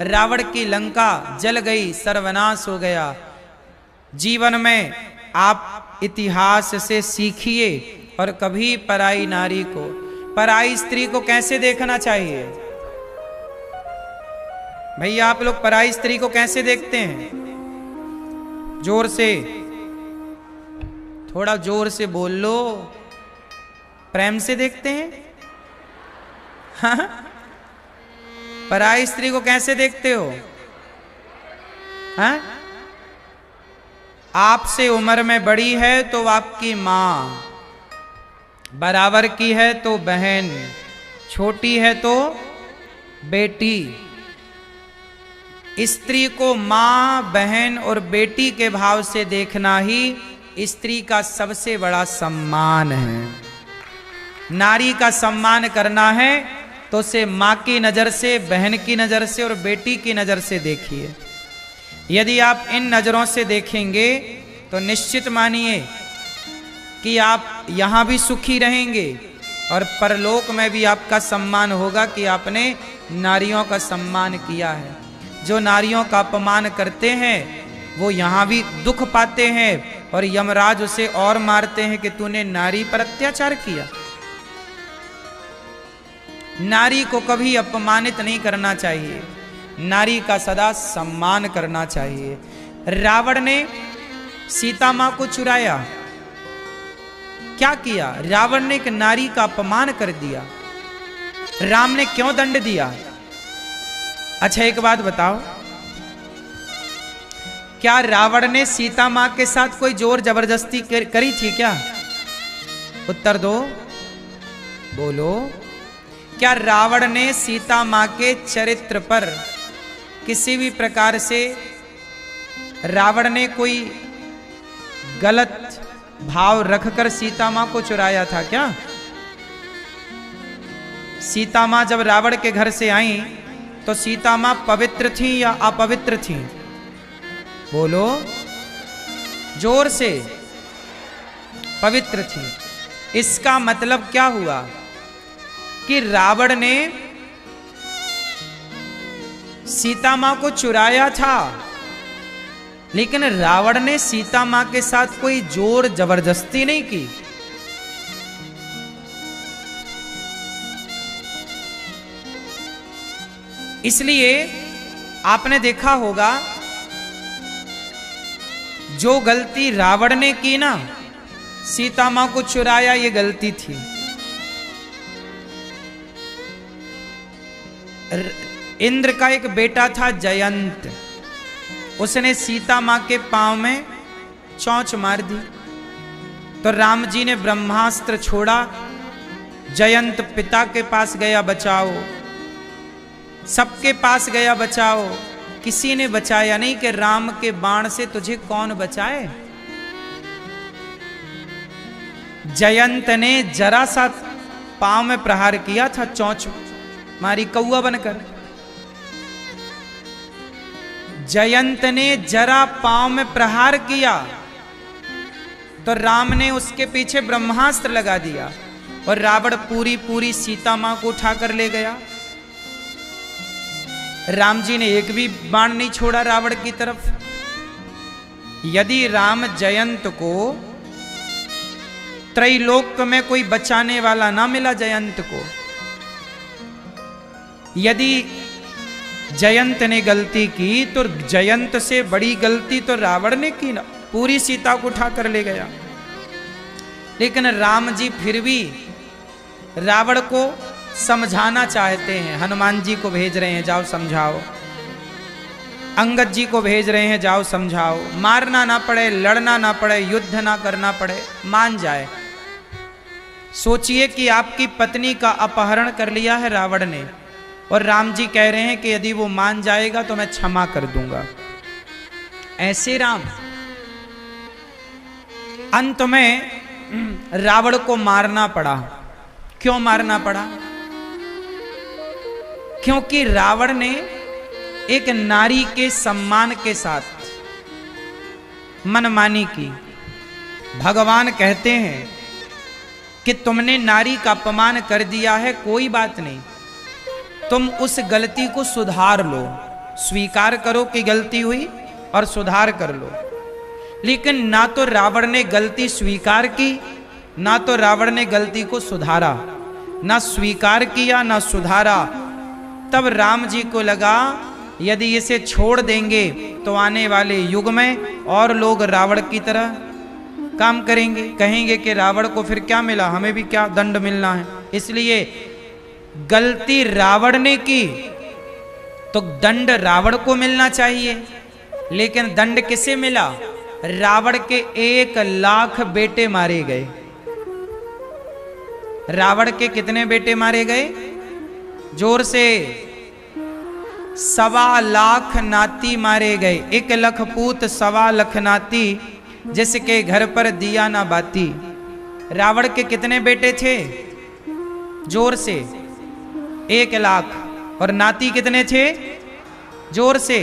[SPEAKER 1] रावण की लंका जल गई, सर्वनाश हो गया। जीवन में आप इतिहास से सीखिए और कभी पराई नारी को, पराई स्त्री को कैसे देखना चाहिए। भैया आप लोग पराई स्त्री को कैसे देखते हैं? जोर से, थोड़ा जोर से बोल लो। प्रेम से देखते हैं हाँ? पराई स्त्री को कैसे देखते हो? हाँ? आपसे उम्र में बड़ी है तो आपकी मां, बराबर की है तो बहन, छोटी है तो बेटी। स्त्री को मां, बहन और बेटी के भाव से देखना ही स्त्री का सबसे बड़ा सम्मान है। नारी का सम्मान करना है तो उसे मां की नजर से, बहन की नजर से और बेटी की नजर से देखिए। यदि आप इन नजरों से देखेंगे तो निश्चित मानिए कि आप यहां भी सुखी रहेंगे और परलोक में भी आपका सम्मान होगा कि आपने नारियों का सम्मान किया है। जो नारियों का अपमान करते हैं वो यहां भी दुख पाते हैं और यमराज उसे और मारते हैं कि तूने नारी पर अत्याचार किया। नारी को कभी अपमानित नहीं करना चाहिए, नारी का सदा सम्मान करना चाहिए। रावण ने सीता मां को चुराया, क्या किया? रावण ने एक नारी का अपमान कर दिया। राम ने क्यों दंड दिया? अच्छा एक बात बताओ, क्या रावण ने सीता मां के साथ कोई जोर जबरदस्ती करी थी क्या? उत्तर दो, बोलो। क्या रावण ने सीता मां के चरित्र पर किसी भी प्रकार से रावण ने कोई गलत भाव रखकर सीता मां को चुराया था क्या? सीता मां जब रावण के घर से आई तो सीता मां पवित्र थी या अपवित्र थी? बोलो जोर से। पवित्र थी। इसका मतलब क्या हुआ कि रावण ने सीता मां को चुराया था, लेकिन रावण ने सीता मां के साथ कोई जोर जबरदस्ती नहीं की। इसलिए आपने देखा होगा जो गलती रावण ने की ना, सीता मां को चुराया, ये गलती थी। इंद्र का एक बेटा था जयंत, उसने सीता मां के पांव में चोंच मार दी तो राम जी ने ब्रह्मास्त्र छोड़ा। जयंत पिता के पास गया, बचाओ। सबके पास गया, बचाओ। किसी ने बचाया नहीं कि राम के बाण से तुझे कौन बचाए। जयंत ने जरा सा पांव में प्रहार किया था, चोंच मारी कौआ बनकर। जयंत ने जरा पांव में प्रहार किया तो राम ने उसके पीछे ब्रह्मास्त्र लगा दिया और रावण पूरी सीता मां को उठाकर ले गया। राम जी ने एक भी बाण नहीं छोड़ा रावण की तरफ। यदि राम जयंत को त्रैलोक में कोई बचाने वाला ना मिला, जयंत को, यदि जयंत ने गलती की तो जयंत से बड़ी गलती तो रावण ने की ना, पूरी सीता को उठाकर ले गया। लेकिन राम जी फिर भी रावण को समझाना चाहते हैं। हनुमान जी को भेज रहे हैं, जाओ समझाओ। अंगद जी को भेज रहे हैं, जाओ समझाओ। मारना ना पड़े, लड़ना ना पड़े, युद्ध ना करना पड़े, मान जाए। सोचिए कि आपकी पत्नी का अपहरण कर लिया है रावण ने और राम जी कह रहे हैं कि यदि वो मान जाएगा तो मैं क्षमा कर दूंगा। ऐसे राम। अंत में रावण को मारना पड़ा। क्यों मारना पड़ा? क्योंकि रावण ने एक नारी के सम्मान के साथ मनमानी की। भगवान कहते हैं कि तुमने नारी का अपमान कर दिया है, कोई बात नहीं, तुम उस गलती को सुधार लो, स्वीकार करो कि गलती हुई और सुधार कर लो। लेकिन ना तो रावण ने गलती स्वीकार की, ना तो रावण ने गलती को सुधारा। ना स्वीकार किया ना सुधारा। तब राम जी को लगा यदि इसे छोड़ देंगे तो आने वाले युग में और लोग रावण की तरह काम करेंगे, कहेंगे कि रावण को फिर क्या मिला, हमें भी क्या दंड मिलना है। इसलिए गलती रावण ने की तो दंड रावण को मिलना चाहिए, लेकिन दंड किसे मिला? रावण के 1,00,000 बेटे मारे गए। रावण के कितने बेटे मारे गए? जोर से। 1,25,00,000 नाती मारे गए। 1,00,000 पूत 1,25,00,000 नाती, जिसके घर पर दिया ना बाती। रावण के कितने बेटे थे? जोर से। 1,00,000। और नाती कितने थे? जोर से।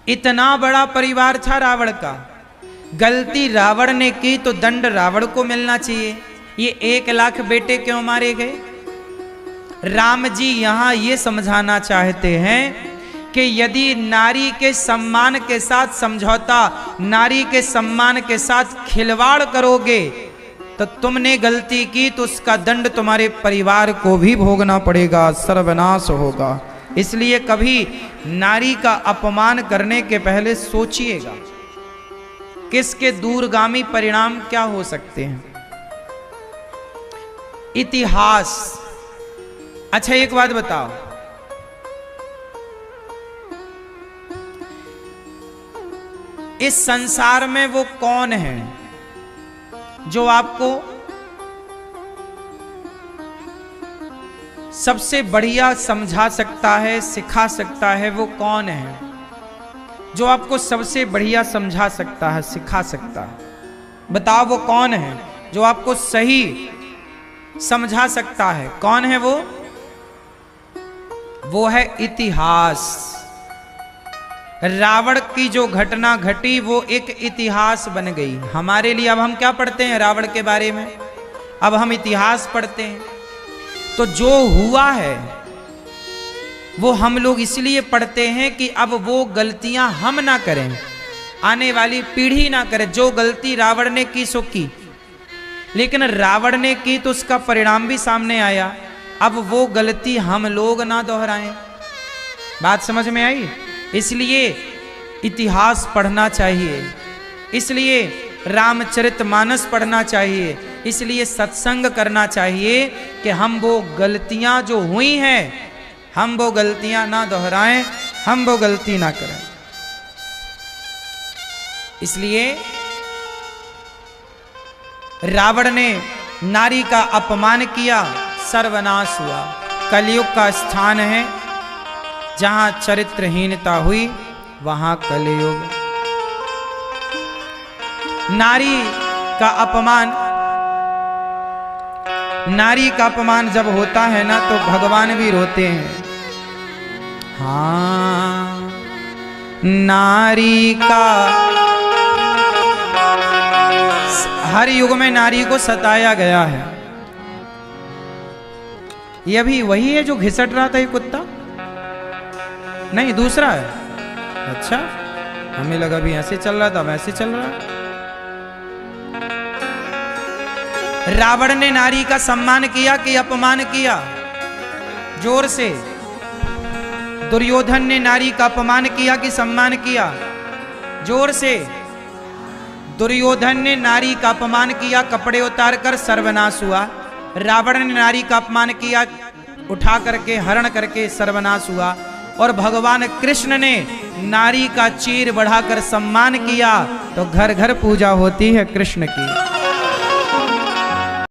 [SPEAKER 1] इतना बड़ा परिवार था रावण का। गलती रावण ने की तो दंड रावण को मिलना चाहिए। ये 1,00,000 बेटे क्यों मारे गए? राम जी यहां ये समझाना चाहते हैं कि यदि नारी के सम्मान के साथ समझौता, नारी के सम्मान के साथ खिलवाड़ करोगे तो तुमने गलती की तो उसका दंड तुम्हारे परिवार को भी भोगना पड़ेगा, सर्वनाश होगा। इसलिए कभी नारी का अपमान करने के पहले सोचिएगा किसके दूरगामी परिणाम क्या हो सकते हैं। इतिहास। अच्छा एक बात बताओ, इस संसार में वो कौन है जो आपको सबसे बढ़िया समझा सकता है, सिखा सकता है? वो कौन है जो आपको सबसे बढ़िया समझा सकता है, सिखा सकता है? बताओ वो कौन है जो आपको सही समझा सकता है? कौन है वो? वो है इतिहास। रावण की जो घटना घटी वो एक इतिहास बन गई हमारे लिए। अब हम क्या पढ़ते हैं रावण के बारे में? अब हम इतिहास पढ़ते हैं। तो जो हुआ है वो हम लोग इसलिए पढ़ते हैं कि अब वो गलतियां हम ना करें, आने वाली पीढ़ी ना करे। जो गलती रावण ने की सो की, लेकिन रावण ने की तो उसका परिणाम भी सामने आया। अब वो गलती हम लोग ना दोहराएं। बात समझ में आई? इसलिए इतिहास पढ़ना चाहिए, इसलिए रामचरितमानस पढ़ना चाहिए, इसलिए सत्संग करना चाहिए कि हम वो गलतियां जो हुई हैं हम वो गलतियां ना दोहराएं, हम वो गलती ना करें। इसलिए रावण ने नारी का अपमान किया, सर्वनाश हुआ। कलयुग का स्थान है, जहां चरित्रहीनता हुई वहां कलयुग। नारी का अपमान, नारी का अपमान जब होता है ना तो भगवान भी रोते हैं। हाँ, नारी का, हर युग में नारी को सताया गया है। ये भी वही है जो घिसट रहा था ये कुत्ता? नहीं, दूसरा है। अच्छा, हमें लगा भी ऐसे चल रहा था, वैसे चल रहा है। रावण ने नारी का सम्मान किया कि अपमान किया? जोर से। दुर्योधन ने नारी का अपमान किया कि सम्मान किया? जोर से। दुर्योधन ने नारी का अपमान किया, कपड़े उतार कर सर्वनाश हुआ। रावण ने नारी का अपमान किया, उठा करके हरण करके सर्वनाश हुआ। और भगवान कृष्ण ने नारी का चीर बढ़ाकर सम्मान किया तो घर घर पूजा होती है कृष्ण की।